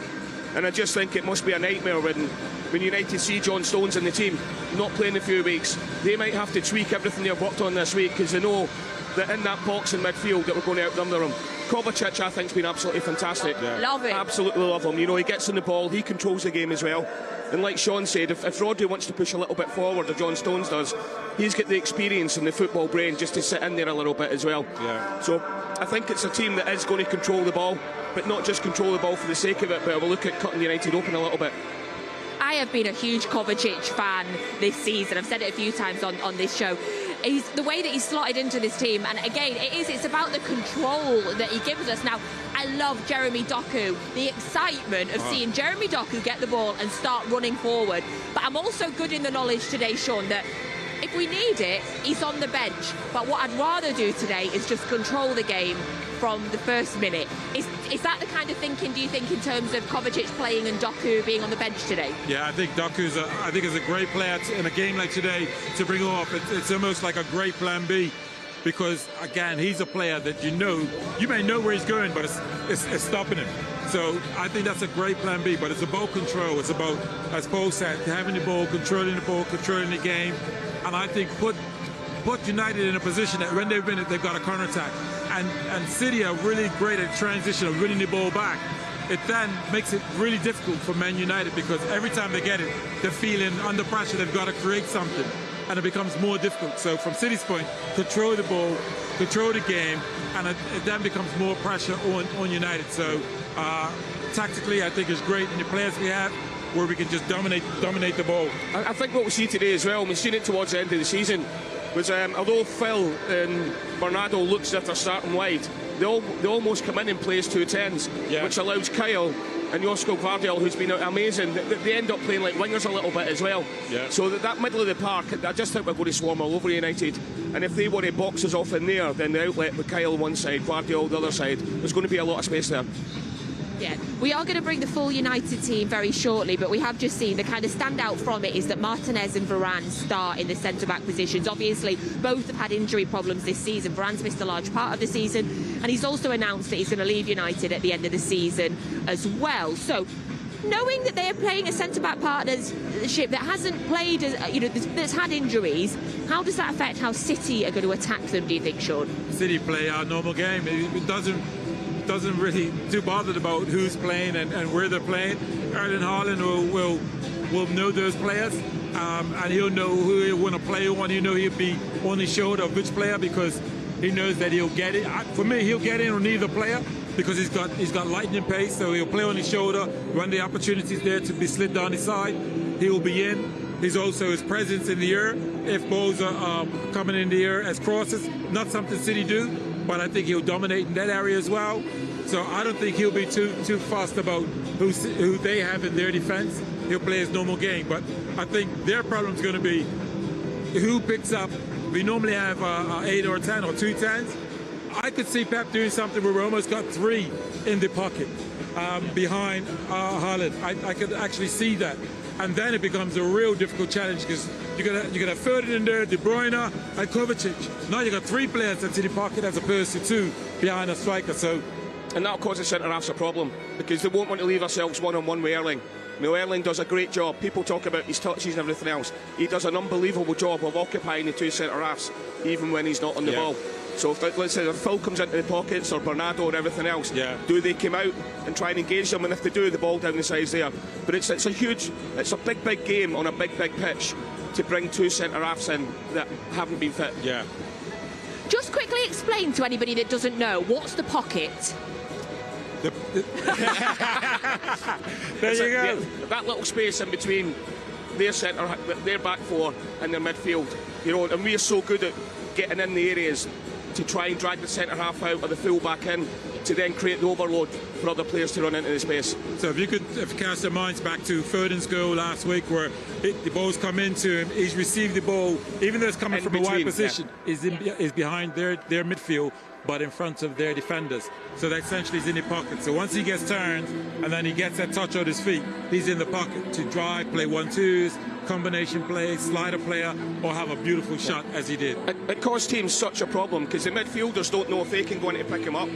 And I just think it must be a nightmare when United see John Stones in the team not playing in a few weeks. They might have to tweak everything they've worked on this week because they know that in that box in midfield that we're going to outnumber them. Kovacic, I think, has been absolutely fantastic. Yeah. Love it. Absolutely love him. He gets in the ball, he controls the game as well. And like Shaun said, if Rodri wants to push a little bit forward, or John Stones does, he's got the experience and the football brain just to sit in there a little bit as well. Yeah. So I think it's a team that is going to control the ball, but not just control the ball for the sake of it, but we'll look at cutting United open a little bit. I have been a huge Kovacic fan this season. I've said it a few times on this show. The way that he's slotted into this team, and again, it's about the control that he gives us. Now, I love Jeremy Doku, the excitement of seeing Jeremy Doku get the ball and start running forward. But I'm also good in the knowledge today, Shaun, that if we need it, he's on the bench. But what I'd rather do today is just control the game from the first minute. Is that the kind of thinking, do you think, in terms of Kovacic playing and Doku being on the bench today? Yeah, I think Doku's is a great player in a game like today to bring off. It's almost like a great plan B because, again, he's a player that you may know where he's going, but it's stopping him. So I think that's a great plan B, but it's about control. It's about, as Paul said, having the ball, controlling the game. And I think put United in a position that when they've been it, they've got a counter-attack. And City are really great at transition of winning the ball back. It then makes it really difficult for Man United because every time they get it, they're feeling under pressure. They've got to create something, and it becomes more difficult. So from City's point, control the ball, control the game, and it then becomes more pressure on United. So tactically, I think it's great in the players we have, where we can just dominate the ball. I think what we see today as well, and we've seen it towards the end of the season, was although Phil and Bernardo looks as if they're starting wide, they almost come in and play as 2 10s, which allows Kyle and Josko Gvardiol, who's been amazing, they end up playing like wingers a little bit as well. Yeah. So that middle of the park, I just think we're going to swarm all over United. And if they want to box us off in there, then the outlet with Kyle one side, Gvardiol the other side, there's going to be a lot of space there. Yeah, we are going to bring the full United team very shortly, but we have just seen the kind of standout from it is that Martinez and Varane start in the centre-back positions. Obviously, both have had injury problems this season. Varane's missed a large part of the season, and he's also announced that he's going to leave United at the end of the season as well. So, knowing that they are playing a centre-back partnership that hasn't played, that's had injuries, how does that affect how City are going to attack them, do you think, Shaun? City play our normal game. It doesn't really too bothered about who's playing and where they're playing. Erling Haaland will know those players, and he'll know who he'll want to play on. He'll know he'll be on the shoulder of which player because he knows that he'll get it. For me, he'll get in on either player because he's got lightning pace, so he'll play on his shoulder. When the opportunity's there to be slid down his side, he will be in. He's also his presence in the air. If balls are coming in the air as crosses, not something City do, but I think he'll dominate in that area as well. So I don't think he'll be too fussed about who they have in their defence. He'll play his normal game, but I think their problem's going to be who picks up. We normally have 8 or 10 or 2 10s. I could see Pep doing something where we almost got 3 in the pocket behind Haaland. I could actually see that. And then it becomes a real difficult challenge because you're gonna have Foden in there, De Bruyne and Kovacic. Now you got 3 players into the pocket as opposed to 2 behind a striker. So, and that'll cause the centre-halves a problem because they won't want to leave ourselves one-on-one with Erling. Erling does a great job. People talk about his touches and everything else. He does an unbelievable job of occupying the 2 centre-halves even when he's not on the ball. So if, let's say, if Phil comes into the pockets or Bernardo or everything else, do they come out and try and engage them? And if they do, the ball down the sides there. But it's a big game on a big pitch to bring 2 centre-halves in that haven't been fit. Yeah. Just quickly explain to anybody that doesn't know, what's the pocket? There you go. That little space in between their centre, their back four, and their midfield. You know, and we are so good at getting in the areas to try and drag the centre half out or the full back in to then create the overload for other players to run into the space. So if you cast your minds back to Foden's goal last week, where the ball's come into him, he's received the ball, even though it's coming from a wide position, is behind their midfield, but in front of their defenders. So that essentially is in the pocket. So once he gets turned and then he gets that touch on his feet, he's in the pocket to drive, play 1-2s, combination play, slider player, or have a beautiful shot as he did. It caused teams such a problem because the midfielders don't know if they can go in to pick him up,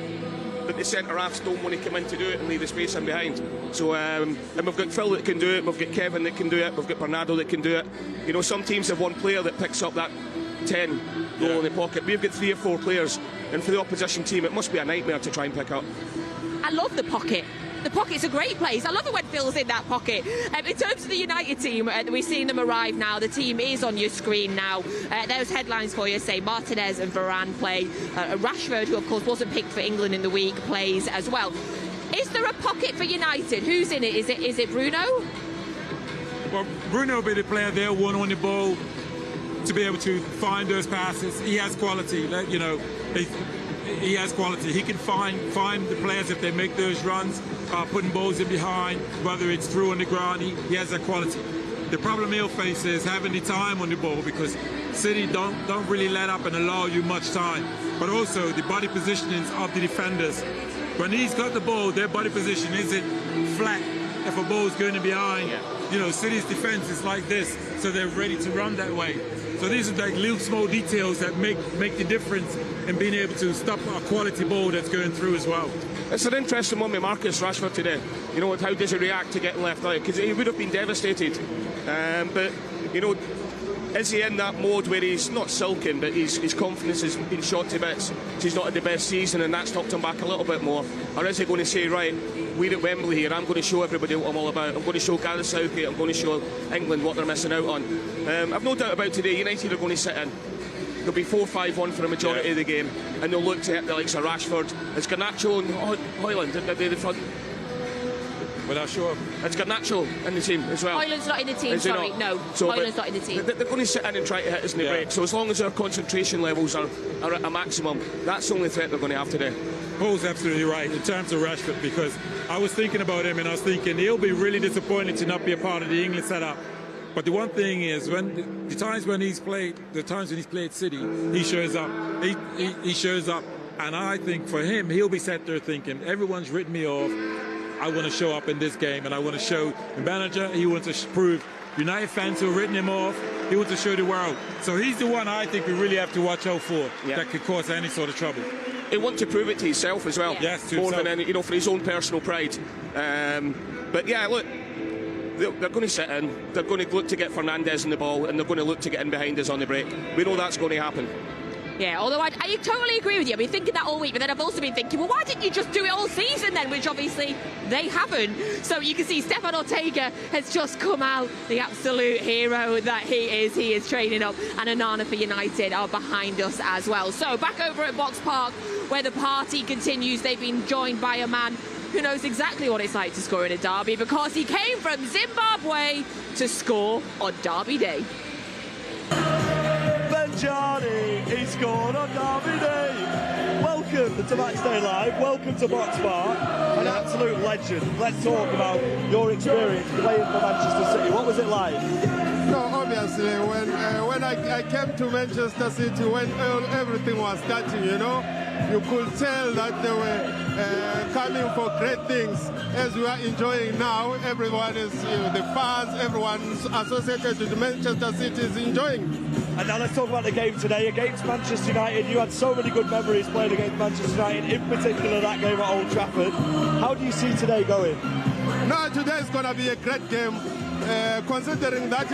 but the centre-halves don't want to come in to do it and leave the space in behind. So, and we've got Phil that can do it, we've got Kevin that can do it, we've got Bernardo that can do it. You know, some teams have one player that picks up that 10 goal in the pocket. We've got 3 or 4 players, and for the opposition team it must be a nightmare to try and pick up. I love the pocket. The pocket's a great place. I love it when Phil's in that pocket. In terms of the United team, we've seen them arrive now. The team is on your screen now. Those headlines for you say Martinez and Varane play. Rashford, who of course wasn't picked for England in the week, plays as well. Is there a pocket for United? Who's in it? Is it Bruno? Well, Bruno will be the player there, one on the ball, to be able to find those passes. He has quality, you know. He has quality. He can find the players if they make those runs, putting balls in behind, whether it's through on the ground. He has that quality. The problem he'll face is having the time on the ball, because City don't really let up and allow you much time. But also the body positionings of the defenders. When he's got the ball, their body position isn't flat if a ball's going to behind. You know, City's defense is like this, so they're ready to run that way. So these are like little small details that make the difference in being able to stop a quality ball that's going through as well. It's an interesting one with Marcus Rashford today. You know, how does he react to getting left out? Because he would have been devastated. But, you know, is he in that mode where he's not sulking, but his confidence has been shot to bits? He's not had the best season and that's knocked him back a little bit more? Or is he going to say, right, we're at Wembley here, I'm going to show everybody what I'm all about. I'm going to show Gareth Southgate, I'm going to show England what they're missing out on. I've no doubt about today, United are going to sit in. There'll be 4-5-1 for a majority of the game, and they'll look to hit the likes of Rashford. It's Garnacho and Haaland at the front. Well, I'm sure. It's Garnacho in the team as well. Haaland's not in the team, sorry. No, so, Haaland's not in the team. They're going to sit in and try to hit us in the break. So as long as our concentration levels are at a maximum, that's the only threat they're going to have today. Paul's absolutely right in terms of Rashford, because I was thinking about him and I was thinking he'll be really disappointed to not be a part of the England setup. But the one thing is, when the times when he's played City, he shows up. He shows up, and I think for him, he'll be sat there thinking, everyone's written me off. I want to show up in this game, and I want to show the manager. He wants to prove United fans who have written him off. He wants to show the world. So he's the one I think we really have to watch out for that could cause any sort of trouble. He wants to prove it to himself as well. Yes, to more himself. than any, for his own personal pride. But yeah, look, they're going to sit in. They're going to look to get Fernandes in the ball, and they're going to look to get in behind us on the break. We know that's going to happen. Yeah, although I totally agree with you. I've been thinking that all week, but then I've also been thinking, well, why didn't you just do it all season then? Which obviously they haven't. So you can see Stefan Ortega has just come out, the absolute hero that he is. He is training up, and Onana for United are behind us as well. So back over at Box Park, where the party continues, they've been joined by a man who knows exactly what it's like to score in a derby, because he came from Zimbabwe to score on Derby Day. Johnny, he scored on Derby Day. Welcome to Matchday Live, welcome to Box Park, an absolute legend. Let's talk about your experience playing for Manchester City. What was it like? No, obviously, when I came to Manchester City, when everything was starting, you know, you could tell that they were coming for great things. As we are enjoying now, everyone is, the fans, everyone associated with Manchester City is enjoying. And now let's talk about the game today against Manchester United. You had so many good memories playing against Manchester United, in particular that game at Old Trafford. How do you see today going? No, today is going to be a great game. Considering that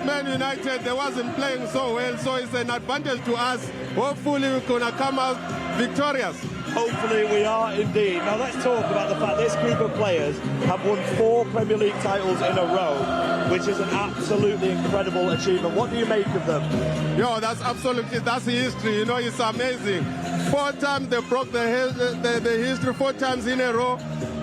Man United, they wasn't playing so well, so it's an advantage to us. Hopefully we're going to come out victorious. Hopefully we are indeed. Now let's talk about the fact this group of players have won 4 Premier League titles in a row, which is an absolutely incredible achievement. What do you make of them? That's history, it's amazing. 4 times they broke the history 4 times in a row.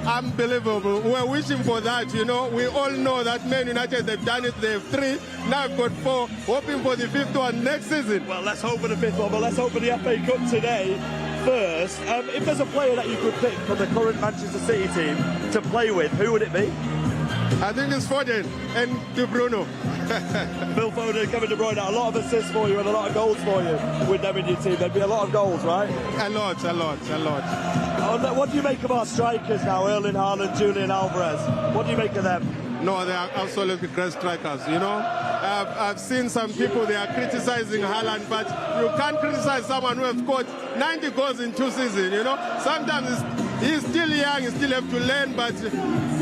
Unbelievable. We're wishing for that, you know. We all know that Man United, they've done it. They have 3. Now we've got 4. Hoping for the 5th one next season. Well, let's hope for the 5th one, but let's hope for the FA Cup today. First, if there's a player that you could pick for the current Manchester City team to play with, who would it be? I think it's Foden and Bruyne. Phil Foden, Kevin De Bruyne, a lot of assists for you and a lot of goals for you with them in your team. There'd be a lot of goals, right? A lot. What do you make of our strikers now, Erling, Haaland, Julian Alvarez? What do you make of them? No, they are absolutely great strikers, you know. I've seen some people, they are criticizing Haaland, but you can't criticize someone who has scored 90 goals in 2 seasons, you know. Sometimes he's still young, he still have to learn, but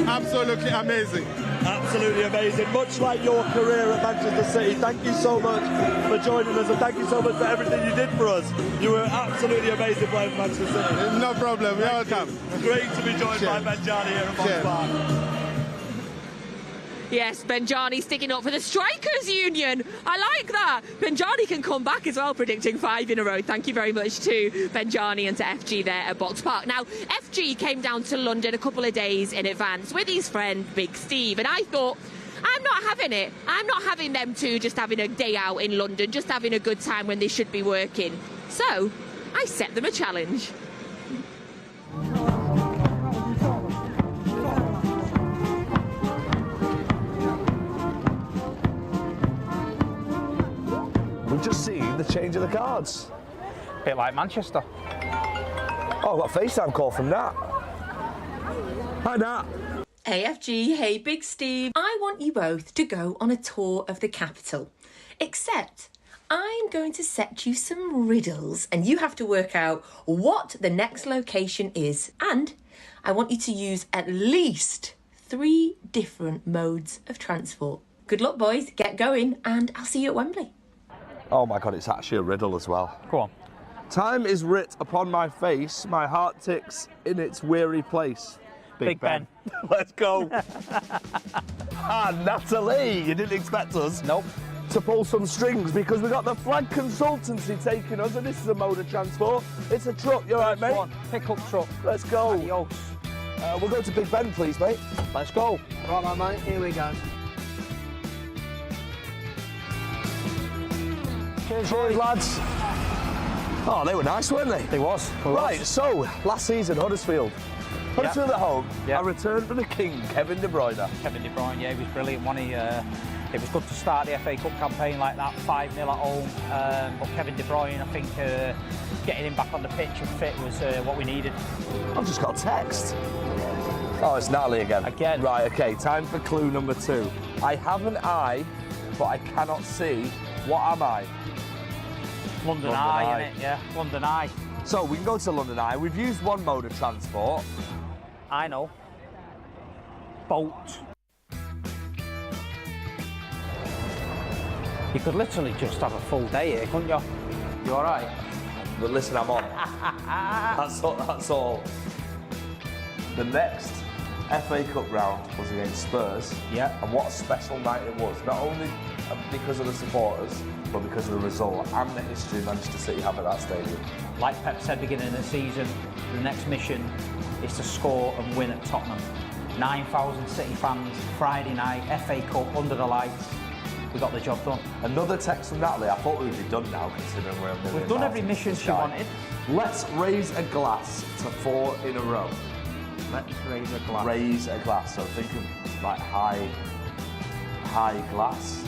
absolutely amazing. Absolutely amazing. Much like your career at Manchester City, thank you so much for joining us and thank you so much for everything you did for us. You were absolutely amazing playing for Manchester City. No problem, you're welcome. Great to be joined by Benjani here at Box Park. Yes, Benjani sticking up for the Strikers Union. I like that. Benjani can come back as well, predicting 5 in a row. Thank you very much to Benjani and to FG there at Box Park. Now, FG came down to London a couple of days in advance with his friend Big Steve, and I thought, I'm not having it. I'm not having them two just having a day out in London, just having a good time when they should be working. So, I set them a challenge. We've just seen the change of the cards. Bit like Manchester. Oh, I've got a FaceTime call from Nat. Hi, Nat. Hey FG, hey Big Steve. I want you both to go on a tour of the capital. Except I'm going to set you some riddles and you have to work out what the next location is. And I want you to use at least 3 different modes of transport. Good luck, boys. Get going and I'll see you at Wembley. Oh my God, it's actually a riddle as well. Go on. Time is writ upon my face, my heart ticks in its weary place. Big Ben. Let's go. Natalie, you didn't expect us to pull some strings because we got the Flag Consultancy taking us, and this is a mode of transport. It's a truck, you all right, mate? Pick-up truck. Let's go. Adios. We'll go to Big Ben, please, mate. Let's go. Right, mate, here we go. Cheers, lads. Oh, they were nice, weren't they? They was. Right, so, last season, Huddersfield. Huddersfield at home. A return for the king, Kevin De Bruyne. Kevin De Bruyne, yeah, he was brilliant, wasn't he? It was good to start the FA Cup campaign like that, 5-0 at home. But Kevin De Bruyne, I think getting him back on the pitch and fit was what we needed. I've just got a text. Oh, it's Natalie again. Again. Right, okay, time for clue number 2. I have an eye, but I cannot see. What am I? London Eye, innit? Yeah, London Eye. So we can go to London Eye. We've used one mode of transport. I know. Boat. You could literally just have a full day here, couldn't you? You all right? But listen, I'm on. That's all. The next FA Cup round was against Spurs. Yeah. And what a special night it was. Not only because of the supporters, but because of the result and the history Manchester City have at that stadium. Like Pep said beginning of the season, the next mission is to score and win at Tottenham. 9,000 City fans, Friday night, FA Cup, under the lights. We got the job done. Another text from Natalie. I thought we'd be done now, considering we're a million. We've done every mission she wanted. Let's raise a glass to 4 in a row. Let's raise a glass. Raise a glass. So think of like high glass.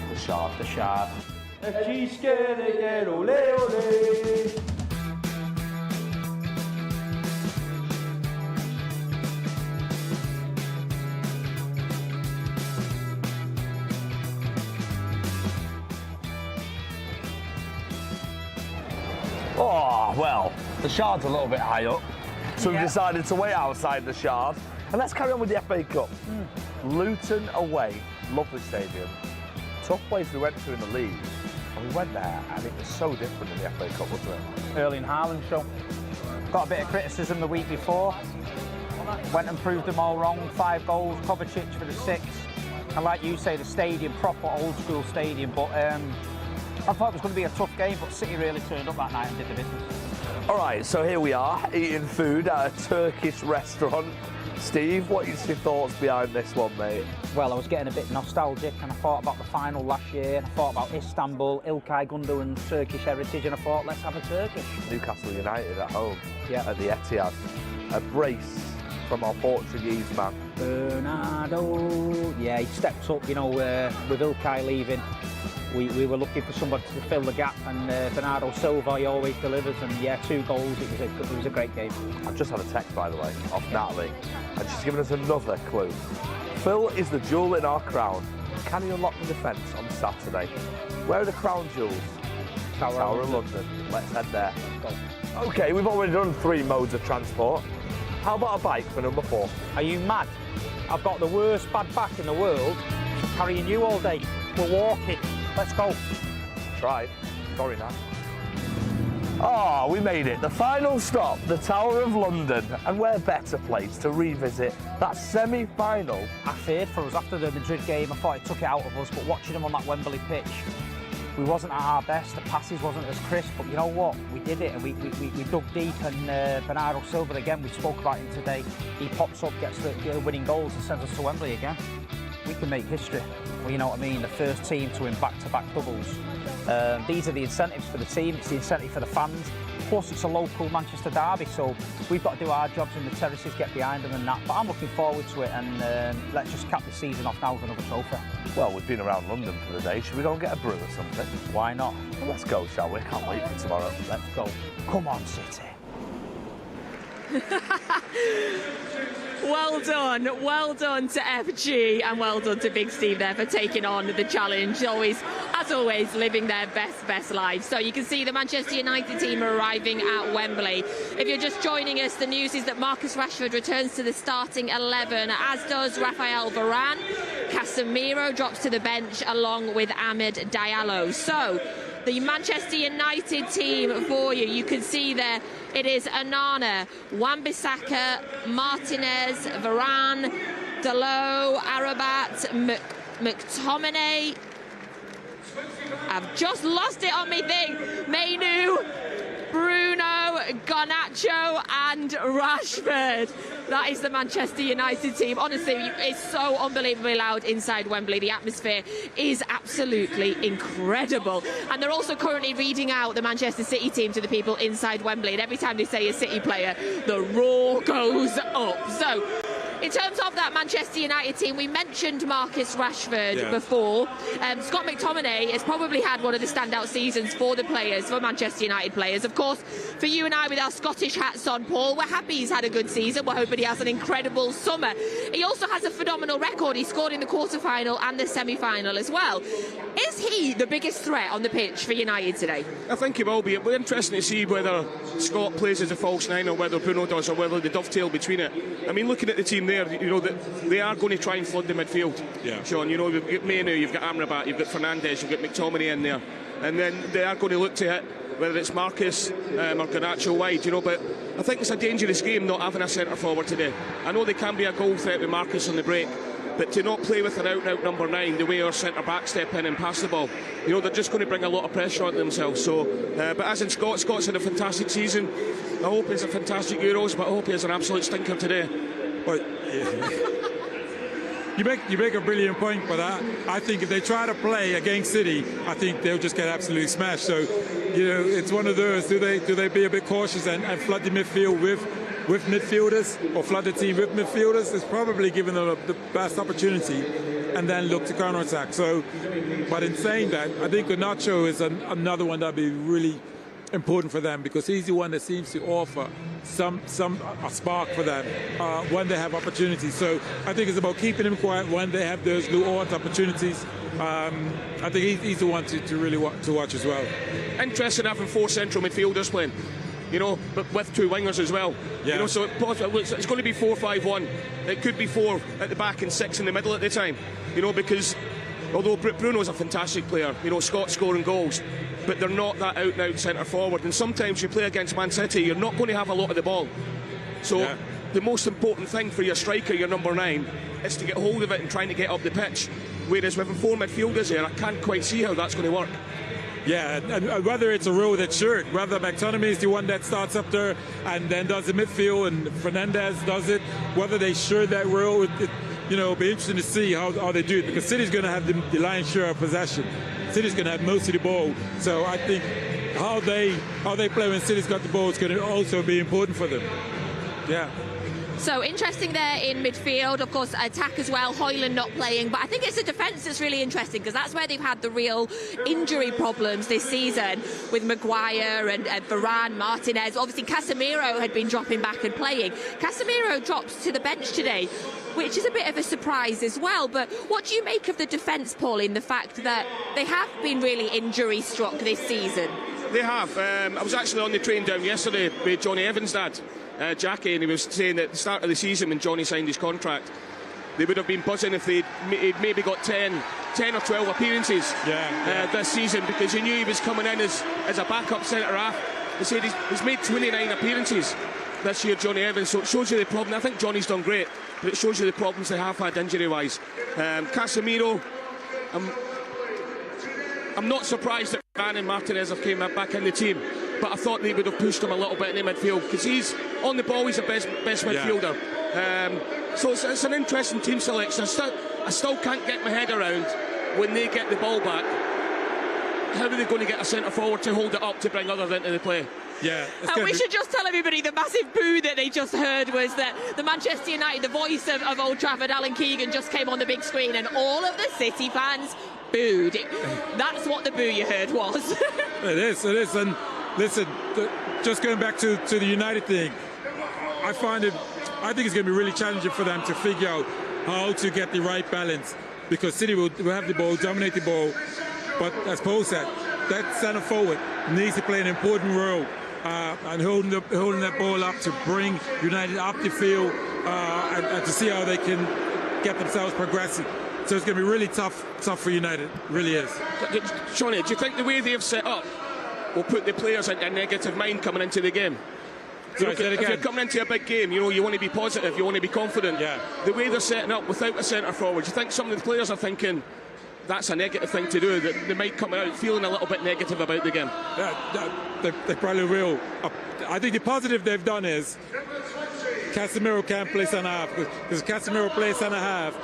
The Shard. The Shard. Oh, well, the Shard's a little bit high up, so we've decided to wait outside the Shard. And let's carry on with the FA Cup. Luton away, lovely stadium. Tough place we went to in the league. And we went there, and it was so different in the FA Cup, wasn't it? Erling Haaland show. Got a bit of criticism the week before. Went and proved them all wrong. 5 goals, Kovacic for the 6th. And like you say, the stadium, proper old school stadium. But I thought it was going to be a tough game, but City really turned up that night and did the business. All right, so here we are, eating food at a Turkish restaurant. Steve, what is your thoughts behind this one, mate? Well, I was getting a bit nostalgic, and I thought about the final last year, and I thought about Istanbul, İlkay Gündoğan's Turkish heritage, and I thought, let's have a Turkish. Newcastle United at home, yeah, at the Etihad. A brace from our Portuguese man. Bernardo, yeah, he stepped up, you know, with İlkay leaving. We were looking for somebody to fill the gap, and Bernardo Silva, he always delivers, and yeah, 2 goals, it was a great game. I've just had a text, by the way, off Natalie, and she's given us another clue. Phil is the jewel in our crown. Can he unlock the defence on Saturday? Where are the crown jewels? Tower of London. Let's head there. OK, we've already done 3 modes of transport. How about a bike for number 4? Are you mad? I've got the worst bad back in the world, carrying you all day. We're walking. Let's go. Tried. Sorry, Nat. Oh, we made it. The final stop, the Tower of London. And where better place to revisit that semi-final? I feared for us after the Madrid game. I thought it took it out of us, but watching them on that Wembley pitch, we wasn't at our best. The passes wasn't as crisp, but you know what? We did it, and we dug deep, and Bernardo Silva, again, we spoke about him today. He pops up, gets the winning goals and sends us to Wembley again. We can make history. Well, you know what I mean? The first team to win back-to-back doubles. These are the incentives for the team, it's the incentive for the fans. Plus, it's a local Manchester derby, so we've got to do our jobs in the terraces, get behind them and that. But I'm looking forward to it, and let's just cap the season off now with another trophy. Well, we've been around London for the day. Should we go and get a brew or something? Why not? Well, let's go, shall we? Can't wait for tomorrow. Let's go. Come on, City. Well done to FG, and well done to Big Steve there for taking on the challenge. As always, living their best life. So you can see the Manchester United team arriving at Wembley. If you're just joining us, the news is that Marcus Rashford returns to the starting 11, as does Rafael Varane. Casemiro drops to the bench along with Amad Diallo. So the Manchester United team for you. You can see there it is Onana, Wan-Bissaka, Martinez, Varane, Dalot, Arabat, McTominay. I've just lost it on me thing. Mainu, Bruno, Garnacho and Rashford. That is the Manchester United team. Honestly, it's so unbelievably loud inside Wembley. The atmosphere is absolutely incredible. And they're also currently reading out the Manchester City team to the people inside Wembley. And every time they say a City player, the roar goes up. So, in terms of that Manchester United team, we mentioned Marcus Rashford before. Scott McTominay has probably had one of the standout seasons for the players, for Manchester United players. Of course, for you and I with our Scottish hats on, Paul, we're happy he's had a good season. We're hoping he has an incredible summer. He also has a phenomenal record. He scored in the quarter-final and the semi-final as well. Is he the biggest threat on the pitch for United today? I think he will be. It'll be interesting to see whether Scott plays as a false nine or whether Bruno does, or whether they dovetail between it. I mean, looking at the team there, you know, that they are going to try and flood the midfield. Yeah. Sean, you know, you've got Mainu, you've got Amrabat, you've got Fernandes, you've got McTominay in there, and then they are going to look to hit whether it's Marcus or Garnacho wide, you know. But I think it's a dangerous game not having a centre forward today. I know they can be a goal threat with Marcus on the break, but to not play with an out-and-out number 9, the way our centre-back step in and pass the ball, you know, they're just going to bring a lot of pressure on themselves. So, but as in Scott's had a fantastic season. I hope he has a fantastic Euros, but I hope he has an absolute stinker today. But, you make a brilliant point, but I think if they try to play against City, I think they'll just get absolutely smashed. So, you know, it's one of those. Do they be a bit cautious and flood the midfield with midfielders, or flood the team with midfielders? It's probably giving them the best opportunity, and then look to counter-attack. So, but in saying that, I think Garnacho is another one that'd be really important for them, because he's the one that seems to offer a spark for them when they have opportunities. So I think it's about keeping him quiet when they have those low opportunities. I think he's the one to really watch as well. Interesting having 4 central midfielders playing, you know, but with 2 wingers as well. Yeah. You know, so it's going to be 4-5-1. It could be 4 at the back and 6 in the middle at the time. You know, because although Bruno's a fantastic player, you know, Scott's scoring goals, but they're not that out-and-out centre forward. And sometimes you play against Man City, you're not going to have a lot of the ball. So the most important thing for your striker, your number 9, is to get hold of it and trying to get up the pitch. Whereas with 4 midfielders here, I can't quite see how that's going to work. Yeah, and whether it's a row-that shirt, whether McTominay is the one that starts up there and then does the midfield and Fernandes does it, whether they share that row, it'll be interesting to see how they do it, because City's going to have the lion's share of possession. City's going to have most of the ball, so I think how they play when City's got the ball is going to also be important for them. Yeah. So interesting there in midfield, of course, attack as well, Haaland not playing, but I think it's the defence that's really interesting, because that's where they've had the real injury problems this season with Maguire and Varane, Martinez. Obviously Casemiro had been dropping back and playing. Casemiro drops to the bench today, which is a bit of a surprise as well. But what do you make of the defence, Paul, in the fact that they have been really injury struck this season? They have. I was actually on the train down yesterday with Johnny Evans' dad, Jackie, and he was saying that at the start of the season when Johnny signed his contract, they would have been buzzing if he'd maybe got 10 or 12 appearances this season, because he knew he was coming in as a backup centre-half. They said he's made 29 appearances this year, Johnny Evans, so it shows you the problem. I think Johnny's done great, but it shows you the problems they have had injury-wise. Casemiro, I'm not surprised that Varane and Martinez have came back in the team, but I thought they would have pushed him a little bit in the midfield, because he's on the ball, he's the best midfielder. So it's an interesting team selection. I still can't get my head around, when they get the ball back, how are they going to get a centre forward to hold it up to bring others into the play? Yeah. And we should just tell everybody the massive boo that they just heard was that the Manchester United, the voice of Old Trafford, Alan Keegan, just came on the big screen, and all of the City fans booed. That's what the boo you heard was. It is. And listen, just going back to the United thing, I think it's going to be really challenging for them to figure out how to get the right balance, because City will have the ball, dominate the ball, but as Paul said, that centre forward needs to play an important role and holding that ball up to bring United up the field and to see how they can get themselves progressing. So it's going to be really tough for United. It really is. Shawnee, do you think the way they've set up will put the players into a negative mind coming into the game? Sorry, if you're coming into a big game, you want to be positive, you want to be confident. Yeah. The way they're setting up without a centre forward, do you think some of the players are thinking that's a negative thing to do, that they might come out feeling a little bit negative about the game? They probably will. I think the positive they've done is Casemiro can't play centre half, because Casemiro plays centre half.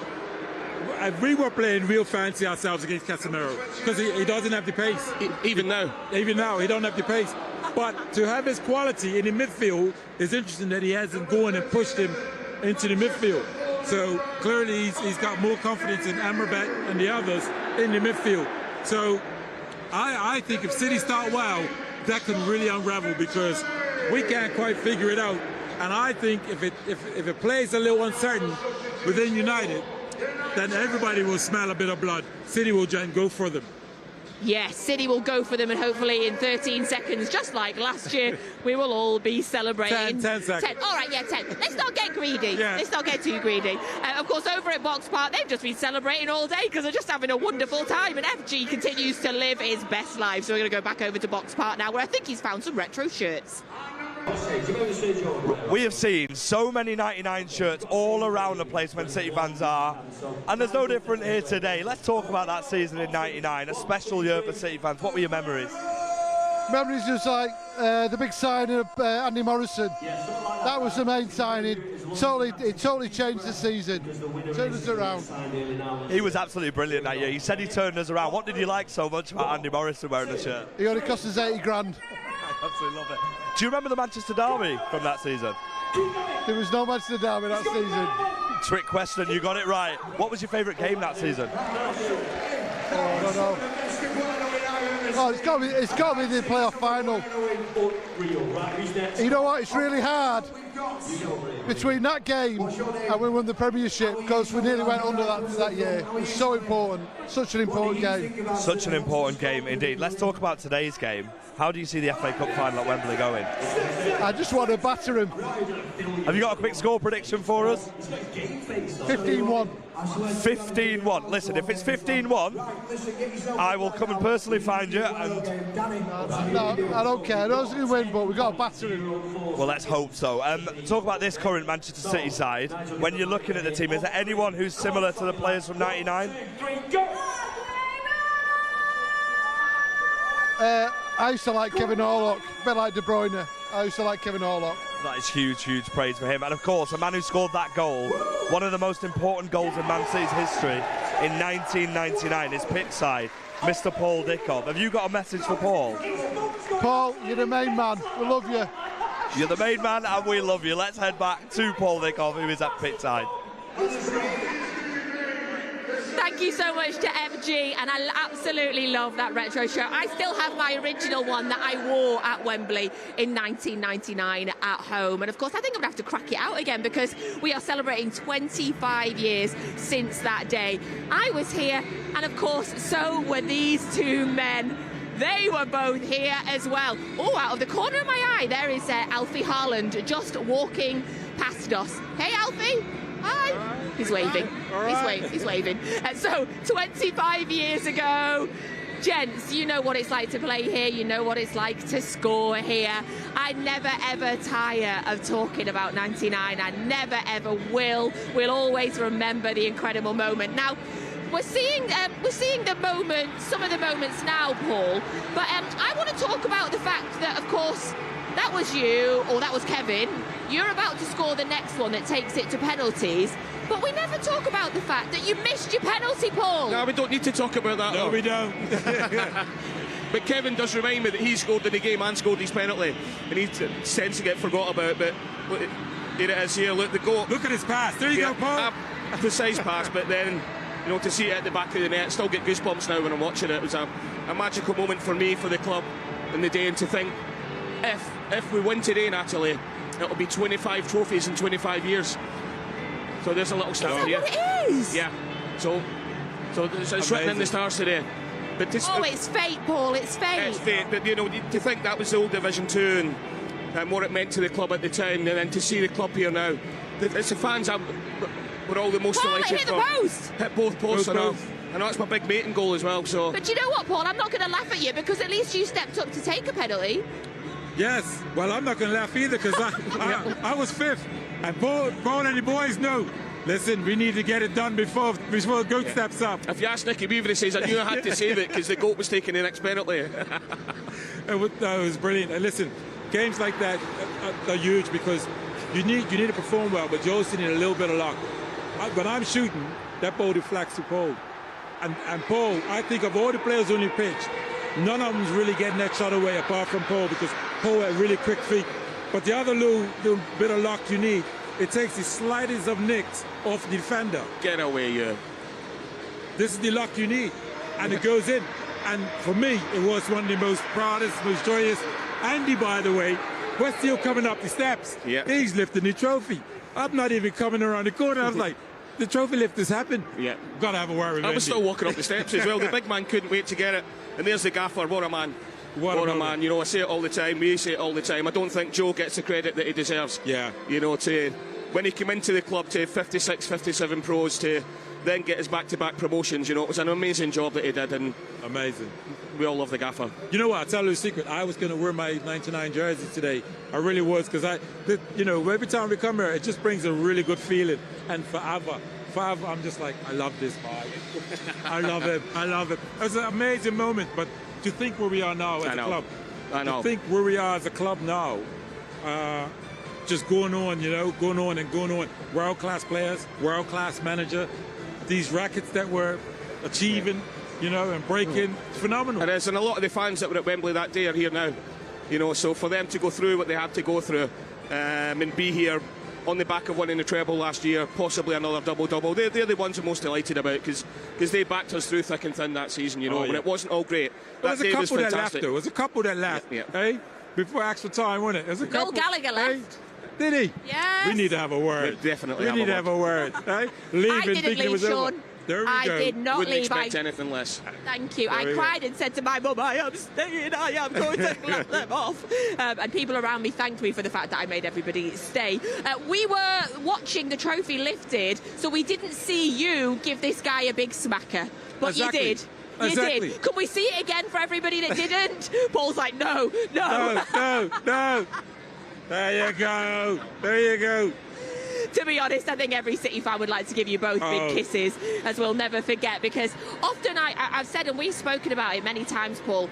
We were playing real fancy ourselves against Casemiro, because he doesn't have the pace. Even now, he don't have the pace. But to have his quality in the midfield is interesting, that he hasn't gone and pushed him into the midfield. So clearly he's got more confidence in Amrabat and the others in the midfield. So I think if City start well, that can really unravel, because we can't quite figure it out. And I think if it plays a little uncertain within United, then everybody will smell a bit of blood. City will just go for them. Yes, City will go for them, and hopefully in 13 seconds, just like last year, we will all be celebrating. 10 seconds. 10. All right, 10. Let's not get greedy. Yeah. Let's not get too greedy. Of course, over at Box Park, they've just been celebrating all day, because they're just having a wonderful time, and FG continues to live his best life. So we're going to go back over to Box Park now, where I think he's found some retro shirts. We have seen so many 99 shirts all around the place when City fans are, and there's no different here today. Let's talk about that season in 99, a special year for City fans. What were your memories? Memories just like the big signing of Andy Morrison. That was the main signing. It totally changed the season, turned us around. He was absolutely brilliant that year. He said he turned us around. What did you like so much about Andy Morrison wearing the shirt? He only cost us 80 grand. I absolutely love it. Do you remember the Manchester derby from that season? There was no Manchester derby that season. Trick question, you got it right. What was your favourite game that season? Oh, I don't know. Oh, it's got to be the playoff final. You know what? It's really hard between that game and we won the Premiership, because we nearly went under that year. It was so important. Such an important game. Such an important game indeed. Let's talk about today's game. How do you see the FA Cup final at Wembley going? I just want to batter him. Have you got a quick score prediction for us? 15-1. 15-1. Listen, if it's 15-1, I will come and personally find you. And no, I don't care. I know it's going to win, but we've got to batter him. Well, let's hope so. Talk about this current Manchester City side. When you're looking at the team, is there anyone who's similar to the players from '99? I used to like Kevin Haaland, a bit like De Bruyne. I used to like Kevin Haaland. That is huge, huge praise for him. And of course, a man who scored that goal, one of the most important goals in Man City's history in 1999, is pitchside, Mr. Paul Dickov. Have you got a message for Paul? Paul, you're the main man. We love you. You're the main man and we love you. Let's head back to Paul Dickov, who is at pitchside. Thank you so much to FG, and I absolutely love that retro shirt. I still have my original one that I wore at Wembley in 1999 at home, and of course I think I'm gonna have to crack it out again because we are celebrating 25 years since that day. I was here, and of course so were these two men. They were both here as well. Oh, out of the corner of my eye, there is Alfie Haaland just walking past us. Hey, Alfie. Hi. He's waving. He's waving. So, 25 years ago, gents, you know what it's like to play here. You know what it's like to score here. I never, ever tire of talking about 99. I never, ever will. We'll always remember the incredible moment. Now, we're seeing the moment, some of the moments now, Paul. But I want to talk about the fact that, of course, that was you, or that was Kevin. You're about to score the next one that takes it to penalties. But we never talk about the fact that you missed your penalty, Paul. No, we don't need to talk about that. No, we don't. But Kevin does remind me that he scored in the game and scored his penalty. And he tends to get forgot about. But look, here it is here. Look, the goal. Look at his pass. There you go, Paul. A precise pass, but then, you know, to see it at the back of the net, still get goosebumps now when I'm watching it. It was a magical moment for me, for the club, in the day, and to think, if we win today, Natalie, it'll be 25 trophies in 25 years. So there's a little stat for you. Is that what it is? Yeah. So it's written in the stars today. But it's fate, Paul. It's fate. It's fate. But you know, to think that was the old Division 2 and what it meant to the club at the time, and then to see the club here now, it's the fans we're all the most delighted. Hit the post. Hit both posts. I know it's my big mating goal as well. So. But you know what, Paul? I'm not going to laugh at you because at least you stepped up to take a penalty. Yes. Well, I'm not going to laugh either because I was fifth. And Paul and the boys know. Listen, we need to get it done before the goat steps up. If you ask Nicky Beaver, he says, I knew I had to save it because the goat was taking the next penalty. It was brilliant. And listen, games like that are huge because you need to perform well, but you also need a little bit of luck. When I'm shooting, that ball deflects to Paul. And Paul, I think of all the players on the pitch, none of them's really getting that shot away apart from Paul because Paul had really quick feet. But the other little bit of luck you need, it takes the slightest of nicks off the defender. Get away, yeah. This is the luck you need. And it goes in. And for me, it was one of the most proudest, most joyous. Andy, by the way, was still coming up the steps. Yeah. He's lifting the trophy. I'm not even coming around the corner. I was like, the trophy lift has happened. Yeah. Got to have a word with I was Andy. still walking up the steps as well. The big man couldn't wait to get it. And there's the gaffer. What a man. What a man. You know, I say it all the time. We say it all the time. I don't think Joe gets the credit that he deserves. Yeah. You know, when he came into the club to 56, 57 pros, to then get his back-to-back promotions, you know, it was an amazing job that he did. And amazing. We all love the gaffer. You know what? I'll tell you a secret. I was going to wear my 99 jersey today. I really was because every time we come here, it just brings a really good feeling. And forever, I'm just like, I love this guy. I love it. It was an amazing moment. But to think where we are now as a club. I know. To think where we are as a club now, just going on. World-class players, world-class manager. These rackets that we're achieving, you know, and breaking. It's phenomenal. It is, and a lot of the fans that were at Wembley that day are here now. You know, so for them to go through what they had to go through and be here on the back of winning the treble last year, possibly another double-double, they're the ones I'm most delighted about because they backed us through thick and thin that season, you know, when it wasn't all great. There was a couple that left, though. There was a couple that left, eh? Before extra time, wasn't it? There was a couple. Noel Gallagher left. Did he? Yes. We need to have a word. We definitely need to have a word. Eh? Leaving, thinking it was Shaun. over. There we go. I did not Wouldn't leave. expect anything less. Thank you. I cried and said to my mum, I am staying, I am going to let them off. And people around me thanked me for the fact that I made everybody stay. We were watching the trophy lifted, so we didn't see you give this guy a big smacker. But exactly. You did. You did. Can we see it again for everybody that didn't? Paul's like, no. No. There you go. To be honest, I think every City fan would like to give you both big kisses, as we'll never forget, because often I've said, and we've spoken about it many times, Paul,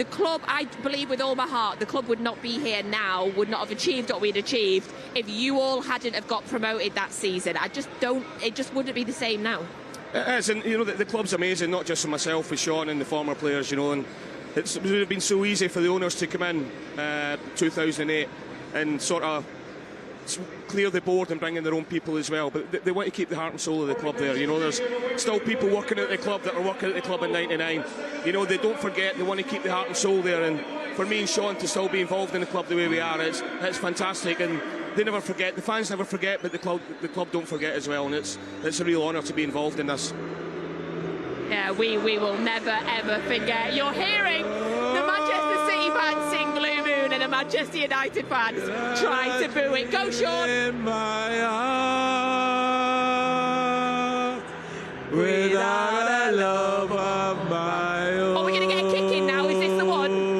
the club, I believe with all my heart, the club would not be here now, would not have achieved what we'd achieved if you all hadn't have got promoted that season. It just wouldn't be the same now. It is, and you know, the club's amazing, not just for myself, with Shaun and the former players, you know, and it would have been so easy for the owners to come in 2008 and sort of clear the board and bring in their own people as well, but they want to keep the heart and soul of the club there. You know, there's still people working at the club that are working at the club in '99. You know, they don't forget, they want to keep the heart and soul there, and for me and Shaun to still be involved in the club the way we are, it's fantastic, and they never forget, the fans never forget, but the club don't forget as well, and it's a real honour to be involved in this. Yeah, we will never ever forget. You're hearing the Manchester City fans sing Blue Moon and the Manchester United fans try to boo it. Go, Shaun! In my heart, without a love of my own. Oh, we're going to get a kick in now. Is this the one?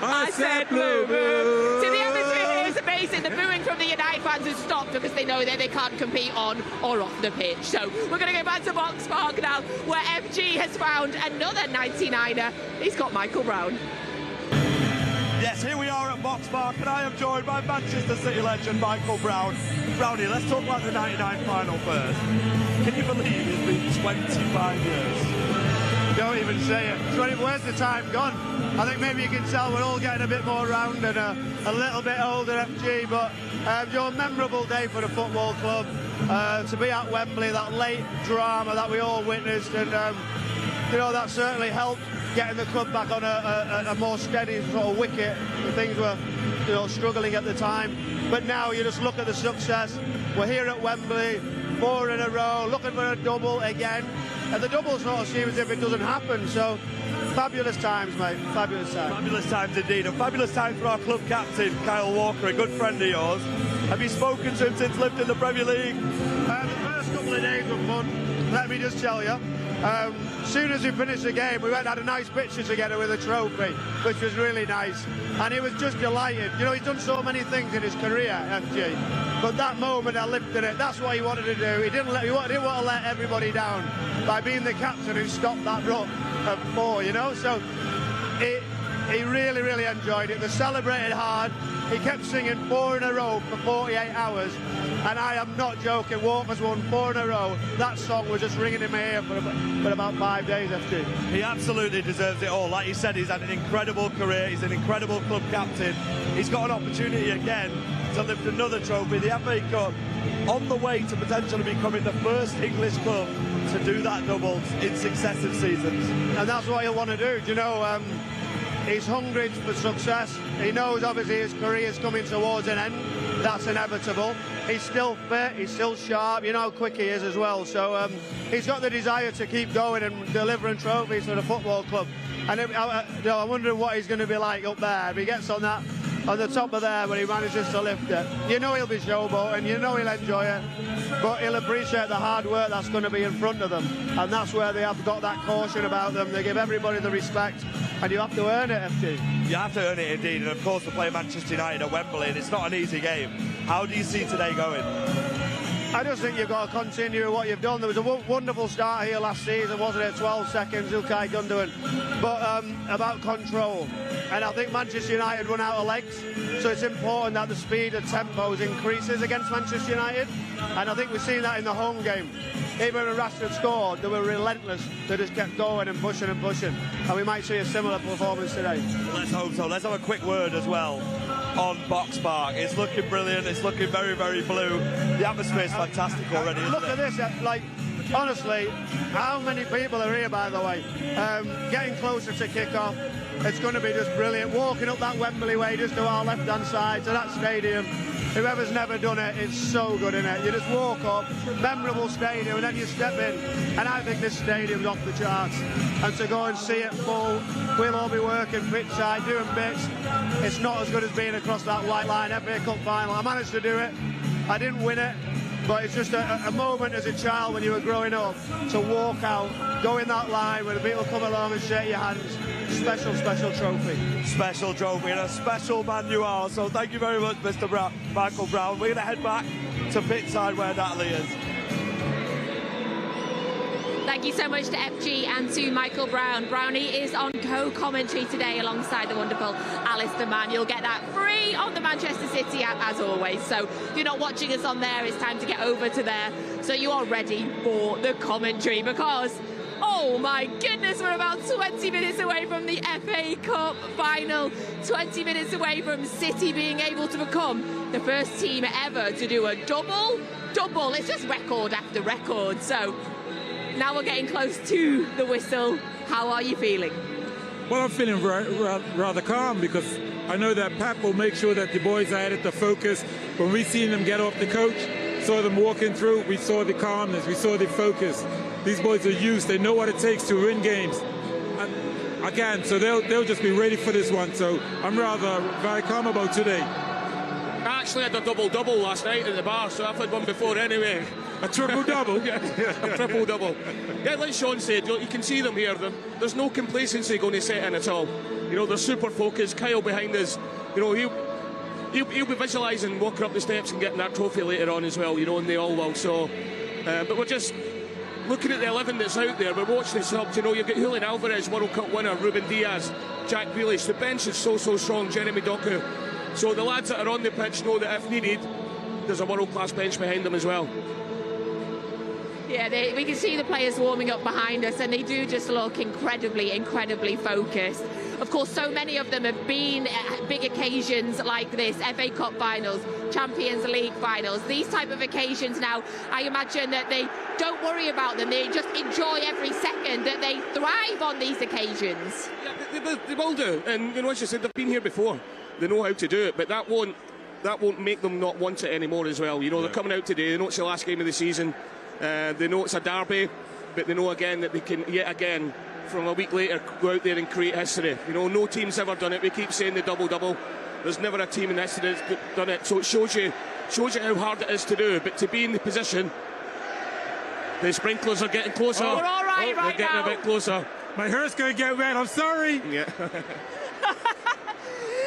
I said Blue Moon. So the atmosphere is amazing. The booing from the United fans has stopped because they know that they can't compete on or off the pitch. So we're going to go back to Box Park now, where FG has found another 99er. He's got Michael Brown. Yes, here we are at Box Park, and I am joined by Manchester City legend Michael Brown. Brownie, let's talk about the 99 final first. Can you believe it's been 25 years? Don't even say it. Where's the time gone? I think maybe you can tell we're all getting a bit more round and a little bit older, FG, but a memorable day for the football club. To be at Wembley, that late drama that we all witnessed, and you know, that certainly helped getting the club back on a more steady sort of wicket. Things were, you know, struggling at the time, but now you just look at the success. We're here at Wembley, 4 in a row, looking for a double again, and the double sort of seems as if it doesn't happen. So fabulous times, mate, fabulous times. Fabulous times indeed, and fabulous times for our club captain Kyle Walker, a good friend of yours. Have you spoken to him since lifting the Premier League? The first couple of days were fun, let me just tell you. As soon as we finished the game, we went and had a nice picture together with a trophy, which was really nice. And he was just delighted. You know, he's done so many things in his career, FG. But that moment, I lifted it. That's what he wanted to do. He didn't want to let everybody down by being the captain who stopped that run at 4, you know. So he really, really enjoyed it. They celebrated hard. He kept singing 4 in a row for 48 hours. And I am not joking, Walker's won 4 in a row. That song was just ringing in my ear for about 5 days, FG. He absolutely deserves it all. Like you said, he's had an incredible career. He's an incredible club captain. He's got an opportunity again to lift another trophy, the FA Cup, on the way to potentially becoming the first English club to do that double in successive seasons. And that's what he'll want to do. Do you know, he's hungry for success. He knows obviously his career is coming towards an end. That's inevitable. He's still fit, he's still sharp, you know how quick he is as well. So he's got the desire to keep going and delivering trophies for the football club. And I wonder what he's going to be like up there if he gets on the top of there when he manages to lift it. You know he'll be showboating, you know he'll enjoy it, but he'll appreciate the hard work that's going to be in front of them. And that's where they have got that caution about them. They give everybody the respect, and you have to earn it, FG. You have to earn it indeed, and of course to play Manchester United at Wembley, and it's not an easy game. How do you see today going? I just think you've got to continue what you've done. There was a wonderful start here last season, wasn't it? 12 seconds, Ilkay Gundogan. But about control. And I think Manchester United run out of legs. So it's important that the speed and tempos increases against Manchester United. And I think we've seen that in the home game. Even when Rashford scored, they were relentless. They just kept going and pushing and pushing. And we might see a similar performance today. Let's hope so. Let's have a quick word as well on Box Park. It's looking brilliant. It's looking very, very blue. The atmosphere is fantastic already. Look at this. Like, honestly, how many people are here, by the way? Getting closer to kick-off. It's going to be just brilliant. Walking up that Wembley way just to our left-hand side, to that stadium. Whoever's never done it, it's so good, isn't it? You just walk up, memorable stadium, and then you step in. And I think this stadium's off the charts. And to go and see it full, we'll all be working pitch side, doing bits. It's not as good as being across that white line FA Cup final. I managed to do it. I didn't win it, but it's just a moment as a child when you were growing up to walk out, go in that line where the people come along and shake your hands. Special, special trophy. Special trophy, and a special man you are. So thank you very much, Mr. Michael Brown. We're going to head back to pitch side where Natalie is. Thank Thank you so much to FG and to Michael Brown. Brownie is on co-commentary today alongside the wonderful Alistair Mann. You'll get that free on the Manchester City app as always. So if you're not watching us on there, it's time to get over to there so you are ready for the commentary, because oh my goodness, we're about 20 minutes away from the FA Cup final. 20 minutes away from City being able to become the first team ever to do a double. It's just record after record. So now we're getting close to the whistle. How are you feeling? Well, I'm feeling rather calm, because I know that Pep will make sure that the boys are at the focus. When we seen them get off the coach, saw them walking through, we saw the calmness, we saw the focus. These boys are used, they know what it takes to win games. And again, so they'll just be ready for this one. So I'm very calm about today. I actually had a double-double last night at the bar, so I've had one before anyway. A triple-double? A triple-double. Yeah, like Shaun said, you can see them here. There's no complacency going to set in at all. You know, they're super focused. Kyle behind us, you know, he'll be visualising walking up the steps and getting that trophy later on as well, you know, and they all will. So, but we're just looking at the 11 that's out there. We're watching this up. You know, you've got Julian Alvarez, World Cup winner, Ruben Diaz, Jack Grealish. The bench is so strong. Jeremy Doku. So the lads that are on the pitch know that if needed, there's a world-class bench behind them as well. Yeah, we can see the players warming up behind us, and they do just look incredibly focused. Of course, so many of them have been at big occasions like this, FA Cup finals, Champions League finals, these type of occasions now. I imagine that they don't worry about them, they just enjoy every second, that they thrive on these occasions. Yeah, they will do, and you know, as you said, they've been here before. They know how to do it, but that won't make them not want it anymore as well. You know, they're coming out today, they know it's the last game of the season. They know it's a derby, but they know again that they can yet again, from a week later, go out there and create history. You know, no team's ever done it. We keep saying the double-double. There's never a team in history that's done it. So it shows you how hard it is to do. But to be in the position, the sprinklers are getting closer. Oh, we're all right They're getting now. A bit closer. My hair's going to get wet, I'm sorry. Yeah.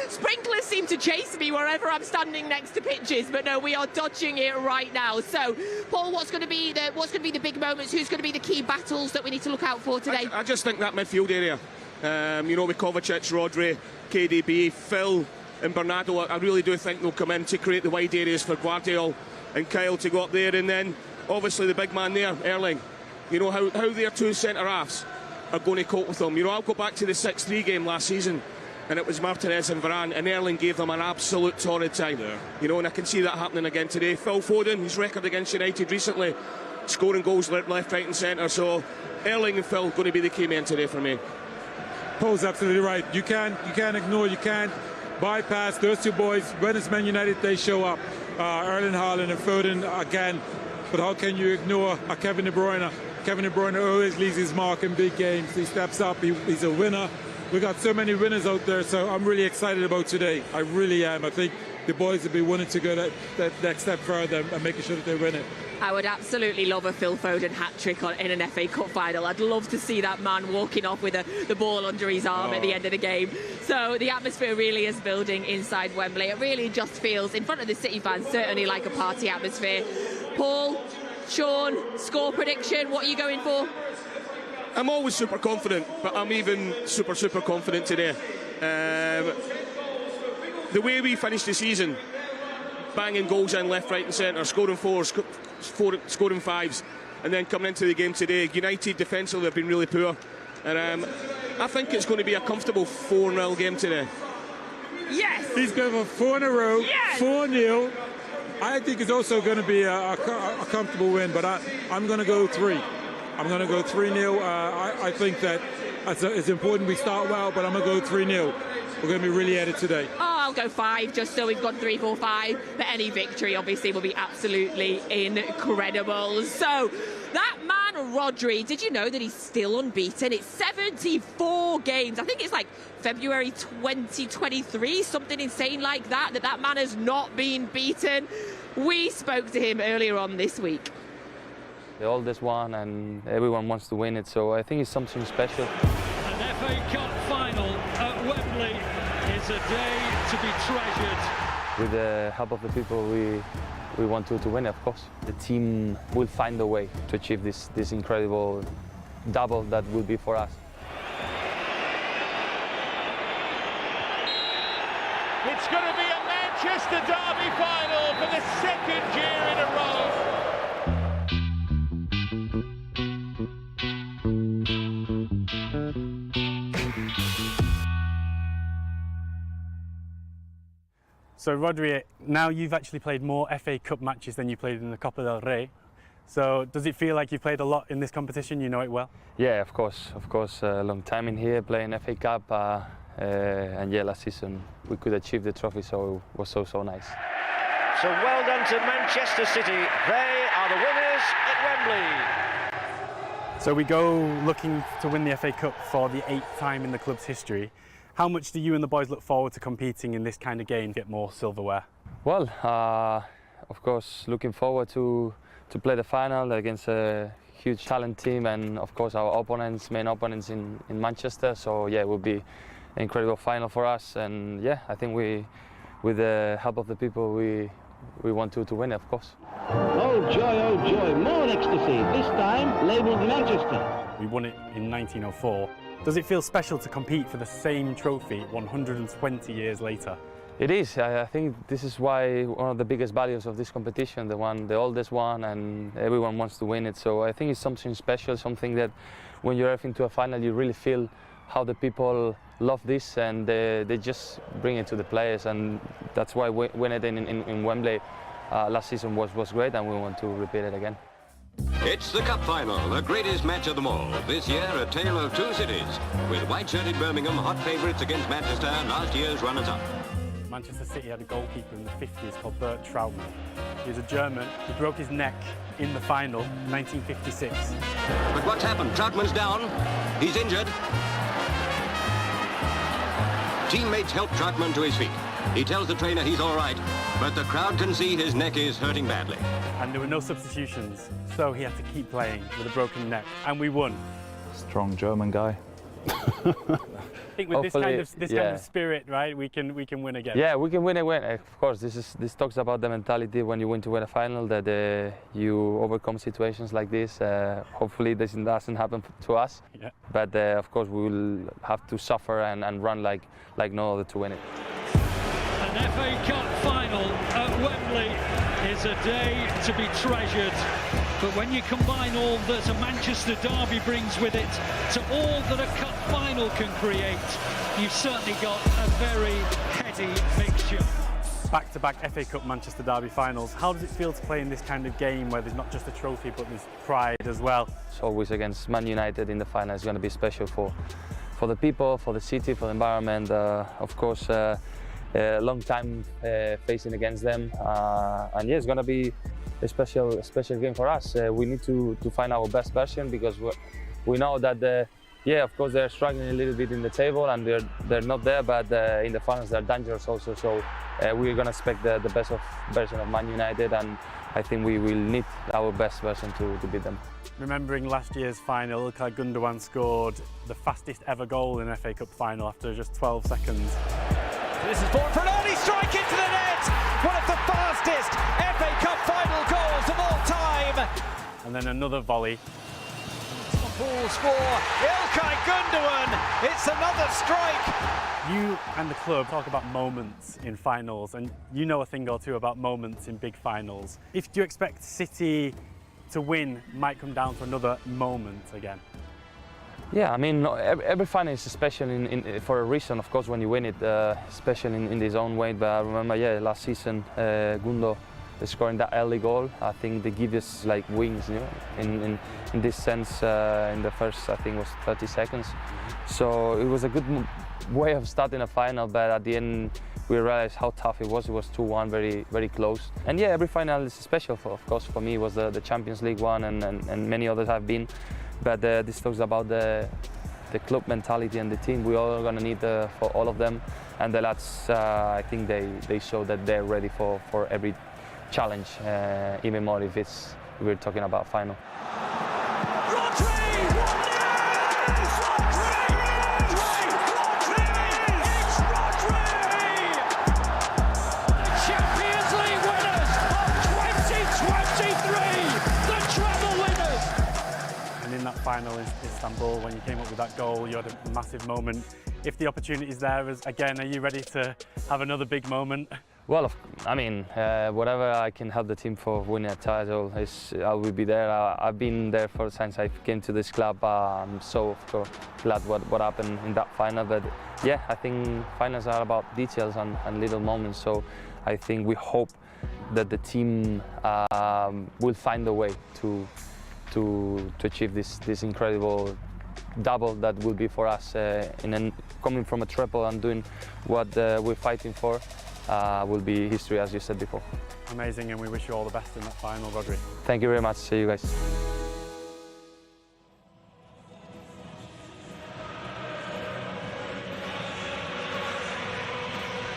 Sprinklers seem to chase me wherever I'm standing next to pitches, but no, we are dodging it right now. So, Paul, what's going to be the big moments? Who's going to be the key battles that we need to look out for today? I just think that midfield area, you know, with Kovacic, Rodri, KDB, Phil and Bernardo, I really do think they'll come in to create the wide areas for Guardiola and Kyle to go up there, and then obviously the big man there, Erling. You know how their two centre-halves are going to cope with them. You know, I'll go back to the 6-3 game last season, and it was Martinez and Varane, and Erling gave them an absolute torrid time. Yeah. You know, and I can see that happening again today. Phil Foden, his record against United recently, scoring goals left, right and centre. So Erling and Phil going to be the key men today for me. Paul's absolutely right. You can't ignore, you can't bypass those two boys. When it's Man United, they show up. Erling Haaland and Foden again. But how can you ignore Kevin De Bruyne? Kevin De Bruyne always leaves his mark in big games. He steps up, he's a winner. We've got so many winners out there, so I'm really excited about today. I really am. I think the boys will be wanting to go that next step further and making sure that they win it. I would absolutely love a Phil Foden hat-trick in an FA Cup final. I'd love to see that man walking off with the ball under his arm at the end of the game. So the atmosphere really is building inside Wembley. It really just feels, in front of the City fans, certainly like a party atmosphere. Paul, Shaun, score prediction, what are you going for? I'm always super confident, but I'm even super confident today. The way we finished the season, banging goals in left, right and centre, scoring fours, scoring fives, and then coming into the game today, United defensively have been really poor. And I think it's going to be a comfortable 4-0 game today. Yes! He's going for 4 in a row, yes! 4-0. I think it's also going to be a comfortable win, but I'm going to go 3. I'm going to go 3-0. I think that it's important we start well, but I'm going to go 3-0. We're going to be really at it today. Oh, I'll go 5, just so we've got 3, 4, 5. But any victory, obviously, will be absolutely incredible. So, that man, Rodri, did you know that he's still unbeaten? It's 74 games. I think it's like February 2023, something insane like that that man has not been beaten. We spoke to him earlier on this week. The oldest one, and everyone wants to win it, so I think it's something special. An FA Cup final at Wembley is a day to be treasured. With the help of the people, we want to win it, of course. The team will find a way to achieve this incredible double that will be for us. It's going to be a Manchester derby final for the second year in a row. So Rodri, now you've actually played more FA Cup matches than you played in the Copa del Rey. So does it feel like you've played a lot in this competition? You know it well? Yeah, of course. A long time in here playing FA Cup. And yeah, last season we could achieve the trophy, so it was so nice. So well done to Manchester City. They are the winners at Wembley. So we go looking to win the FA Cup for the 8th time in the club's history. How much do you and the boys look forward to competing in this kind of game, get more silverware? Well, of course, looking forward to play the final against a huge talent team, and of course our main opponents in Manchester. So yeah, it will be an incredible final for us, and yeah, I think with the help of the people, we want to win it, of course. Oh joy, more ecstasy, this time labelled Manchester. We won it in 1904. Does it feel special to compete for the same trophy 120 years later? It is. I think this is why one of the biggest values of this competition, the oldest one, and everyone wants to win it. So I think it's something special, something that when you're into a final, you really feel how the people love this, and they just bring it to the players, and that's why winning it in Wembley last season was great, and we want to repeat it again. It's the Cup Final, the greatest match of them all. This year, a tale of two cities, with white-shirted Birmingham hot favourites against Manchester, last year's runners-up. Manchester City had a goalkeeper in the 50s called Bert Trautmann. He was a German. He broke his neck in the final in 1956. But what's happened? Trautmann's down. He's injured. Teammates help Trautmann to his feet. He tells the trainer he's all right, but the crowd can see his neck is hurting badly. And there were no substitutions, so he had to keep playing with a broken neck, and we won. Strong German guy. I think with this kind of spirit, right, we can win again. Yeah, we can win again. Of course, this talks about the mentality when you win a final, that you overcome situations like this. Hopefully, this doesn't happen to us. Yeah. But of course, we will have to suffer and run like no other to win it. An FA Cup final at Wembley is a day to be treasured. But when you combine all that a Manchester derby brings with it to all that a cup final can create, you've certainly got a very heady mixture. Back-to-back FA Cup Manchester derby finals. How does it feel to play in this kind of game where there's not just a trophy but there's pride as well? It's always against Man United in the final. It's going to be special for the people, for the city, for the environment. Of course, a long time facing against them, and yeah, it's going to be a special game for us. We need to find our best version, because we know that yeah, of course they're struggling a little bit in the table and they're not there, but in the finals they're dangerous also. So we're going to expect the best version of Man United, and I think we will need our best version to beat them. Remembering last year's final, Ilkay Gundogan scored the fastest ever goal in an FA Cup final after just 12 seconds. This is ball for an early strike into the net! One of the fastest FA Cup final goals of all time! And then another volley. Balls for Ilkay Gundogan! It's another strike! You and the club talk about moments in finals, and you know a thing or two about moments in big finals. Do you expect City to win might come down to another moment again? Yeah, I mean, every final is special for a reason. Of course, when you win it, special in his own way. But I remember, yeah, last season, Gundo scoring that early goal. I think they give us like wings, you know, in this sense. In the first, I think, it was 30 seconds. So it was a good way of starting a final. But at the end, we realized how tough it was. It was 2-1, very, very close. And yeah, every final is special. Of course, for me, it was the Champions League one, and many others have been. But this talks about the club mentality and the team. We're all going to need for all of them. And the lads, I think they show that they're ready for every challenge, even more if we're talking about final. final in Istanbul when you came up with that goal. You had a massive moment. If the opportunity is there, again, are you ready to have another big moment? Well, I mean, whatever I can help the team for winning a title, I will be there. I've been there since I came to this club. I'm so of course glad what happened in that final. But yeah, I think finals are about details and little moments. So I think we hope that the team will find a way to achieve this incredible double that will be for us. Coming from a triple and doing what we're fighting for. Will be history, as you said before. Amazing, and we wish you all the best in that final, Rodri. Thank you very much. See you guys.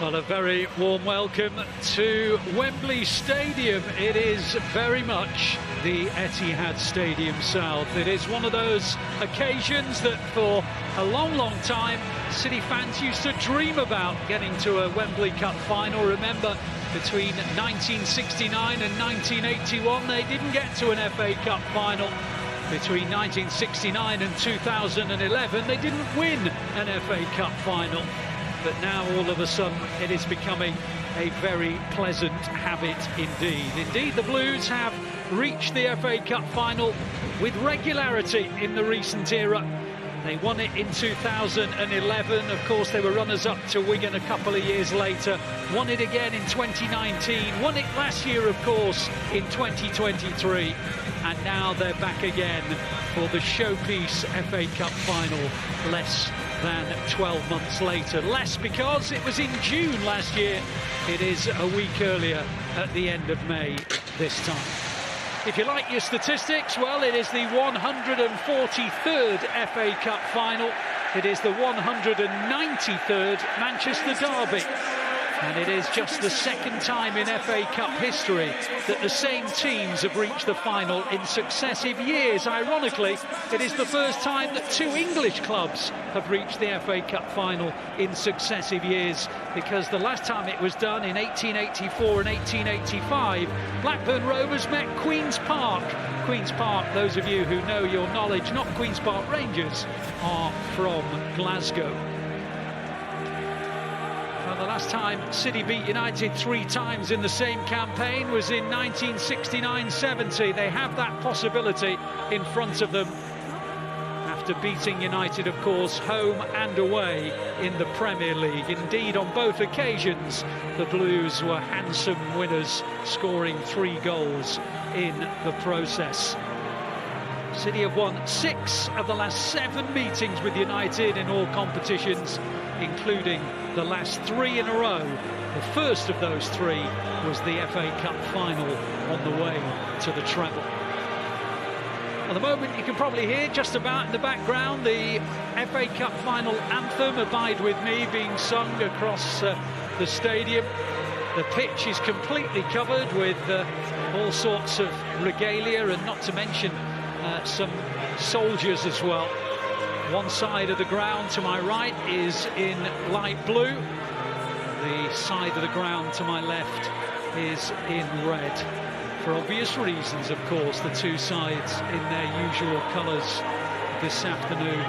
Well, a very warm welcome to Wembley Stadium. It is very much the Etihad Stadium South. It is one of those occasions that for a long, long time City fans used to dream about, getting to a Wembley Cup final. Remember, between 1969 and 1981 they didn't get to an FA Cup final. Between 1969 and 2011 they didn't win an FA Cup final. But now all of a sudden it is becoming a very pleasant habit indeed. Indeed, the Blues have reached the FA Cup final with regularity in the recent era. They won it in 2011. Of course, they were runners-up to Wigan a couple of years later. Won it again in 2019. Won it last year, of course, in 2023. And now they're back again for the showpiece FA Cup final less than 12 months later. Less because it was in June last year. It is a week earlier at the end of May this time. If you like your statistics, well, it is the 143rd FA Cup final. It is the 193rd Manchester derby. And it is just the second time in FA Cup history that the same teams have reached the final in successive years. Ironically, it is the first time that two English clubs have reached the FA Cup final in successive years, because the last time it was done in 1884 and 1885, Blackburn Rovers met Queen's Park. Queen's Park, those of you who know your knowledge, not Queen's Park Rangers, are from Glasgow. The last time City beat United 3 times in the same campaign was in 1969-70. They have that possibility in front of them after beating United, of course, home and away in the Premier League. Indeed, on both occasions, the Blues were handsome winners, scoring 3 goals in the process. City have won 6 of the last 7 meetings with United in all competitions, including the last 3 in a row. The first of those 3 was the FA Cup final on the way to the treble. At the moment, you can probably hear just about in the background the FA Cup final anthem, Abide With Me, being sung across the stadium. The pitch is completely covered with all sorts of regalia, and not to mention some soldiers as well. One side of the ground to my right is in light blue. The side of the ground to my left is in red. For obvious reasons, of course, the two sides in their usual colours this afternoon.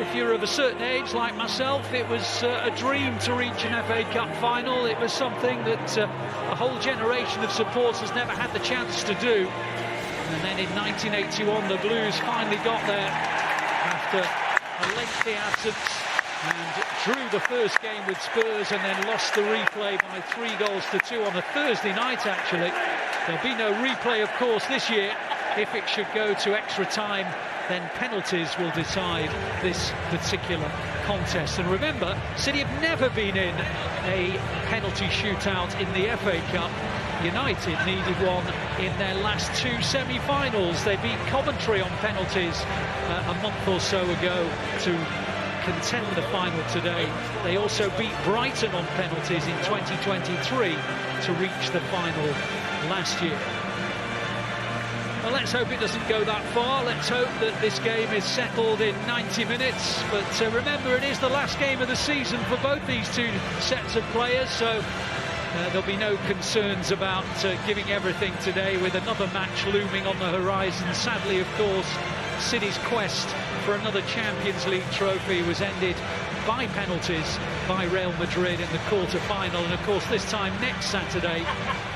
If you're of a certain age, like myself, it was a dream to reach an FA Cup final. It was something that a whole generation of supporters never had the chance to do. And then in 1981, the Blues finally got there after a lengthy absence and drew the first game with Spurs, and then lost the replay by 3-2 on a Thursday night, actually. There'll be no replay, of course, this year. If it should go to extra time, then penalties will decide this particular contest. And remember, City have never been in a penalty shootout in the FA Cup. United needed one in their last 2 semi-finals. They beat Coventry on penalties a month or so ago to contend the final today. They also beat Brighton on penalties in 2023 to reach the final last year. Well, let's hope it doesn't go that far. Let's hope that this game is settled in 90 minutes. But remember, it is the last game of the season for both these two sets of players, so there'll be no concerns about giving everything today, with another match looming on the horizon. Sadly, of course, City's quest for another Champions League trophy was ended by penalties by Real Madrid in the quarter-final. And of course, this time next Saturday,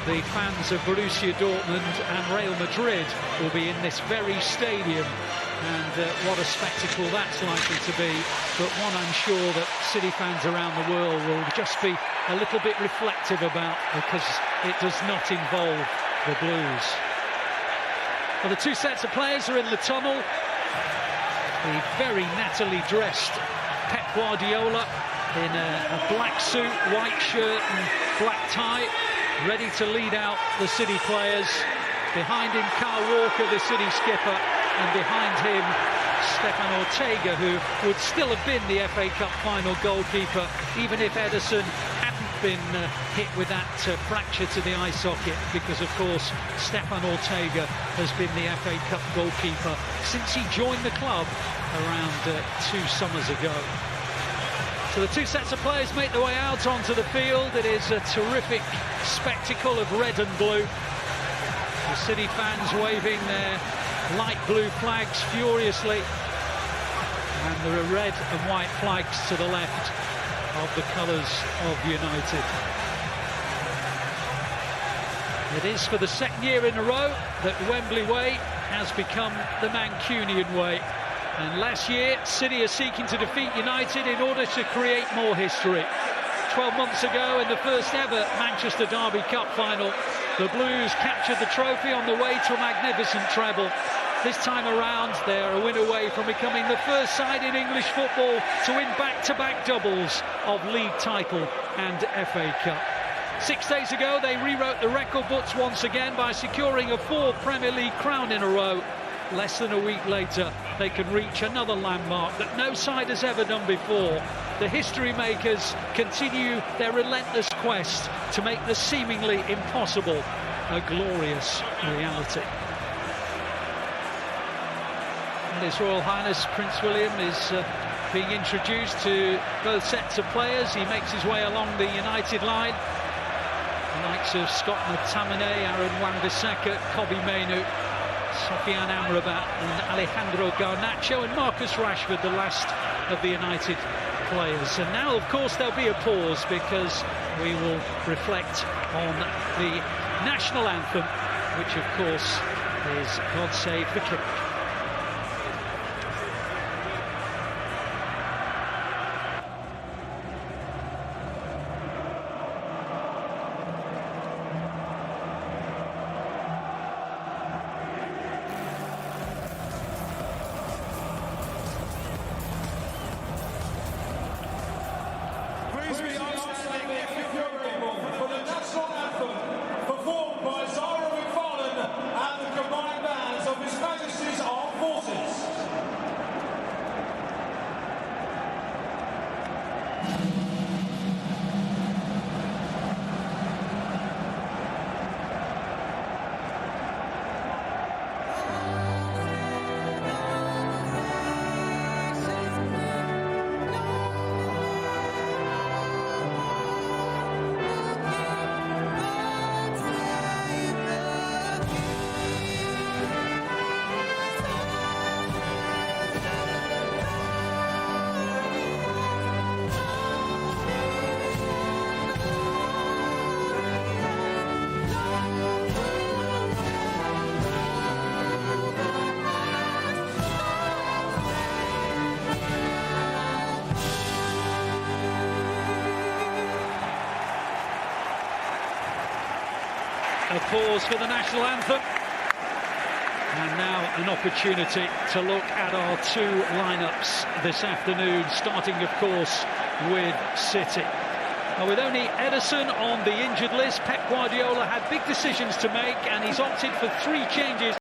the fans of Borussia Dortmund and Real Madrid will be in this very stadium. And what a spectacle that's likely to be. But one I'm sure that City fans around the world will just be a little bit reflective about, because it does not involve the Blues. Well, the two sets of players are in the tunnel. The very Natalie dressed Pep Guardiola in a black suit, white shirt and black tie, ready to lead out the City players. Behind him, Carl Walker, the City skipper, and behind him, Stefan Ortega, who would still have been the FA Cup final goalkeeper, even if Ederson hadn't been hit with that fracture to the eye socket, because, of course, Stefan Ortega has been the FA Cup goalkeeper since he joined the club around 2 summers ago. So the two sets of players make their way out onto the field. It is a terrific spectacle of red and blue. The City fans waving their light blue flags furiously, and there are red and white flags to the left of the colours of United. It is for the second year in a row that Wembley Way has become the Mancunian Way, and last year City are seeking to defeat United in order to create more history. 12 months ago, in the first ever Manchester Derby Cup final, the Blues captured the trophy on the way to a magnificent treble. This time around, they're a win away from becoming the first side in English football to win back-to-back doubles of league title and FA Cup. 6 days ago, they rewrote the record books once again by securing a 4th Premier League crown in a row. Less than a week later, they can reach another landmark that no side has ever done before. The history makers continue their relentless quest to make the seemingly impossible a glorious reality. And His Royal Highness Prince William is being introduced to both sets of players. He makes his way along the United line. The likes of Scott McTominay, Aaron Wan-Bissaka, Kobbie Mainoo, Sofiane Amrabat and Alejandro Garnacho, and Marcus Rashford, the last of the United players. And now, of course, there'll be a pause, because we will reflect on the national anthem, which, of course, is God Save the King. A pause for the national anthem, and now an opportunity to look at our 2 lineups this afternoon, starting of course with City. Now, with only Ederson on the injured list, Pep Guardiola had big decisions to make, and he's opted for 3 changes.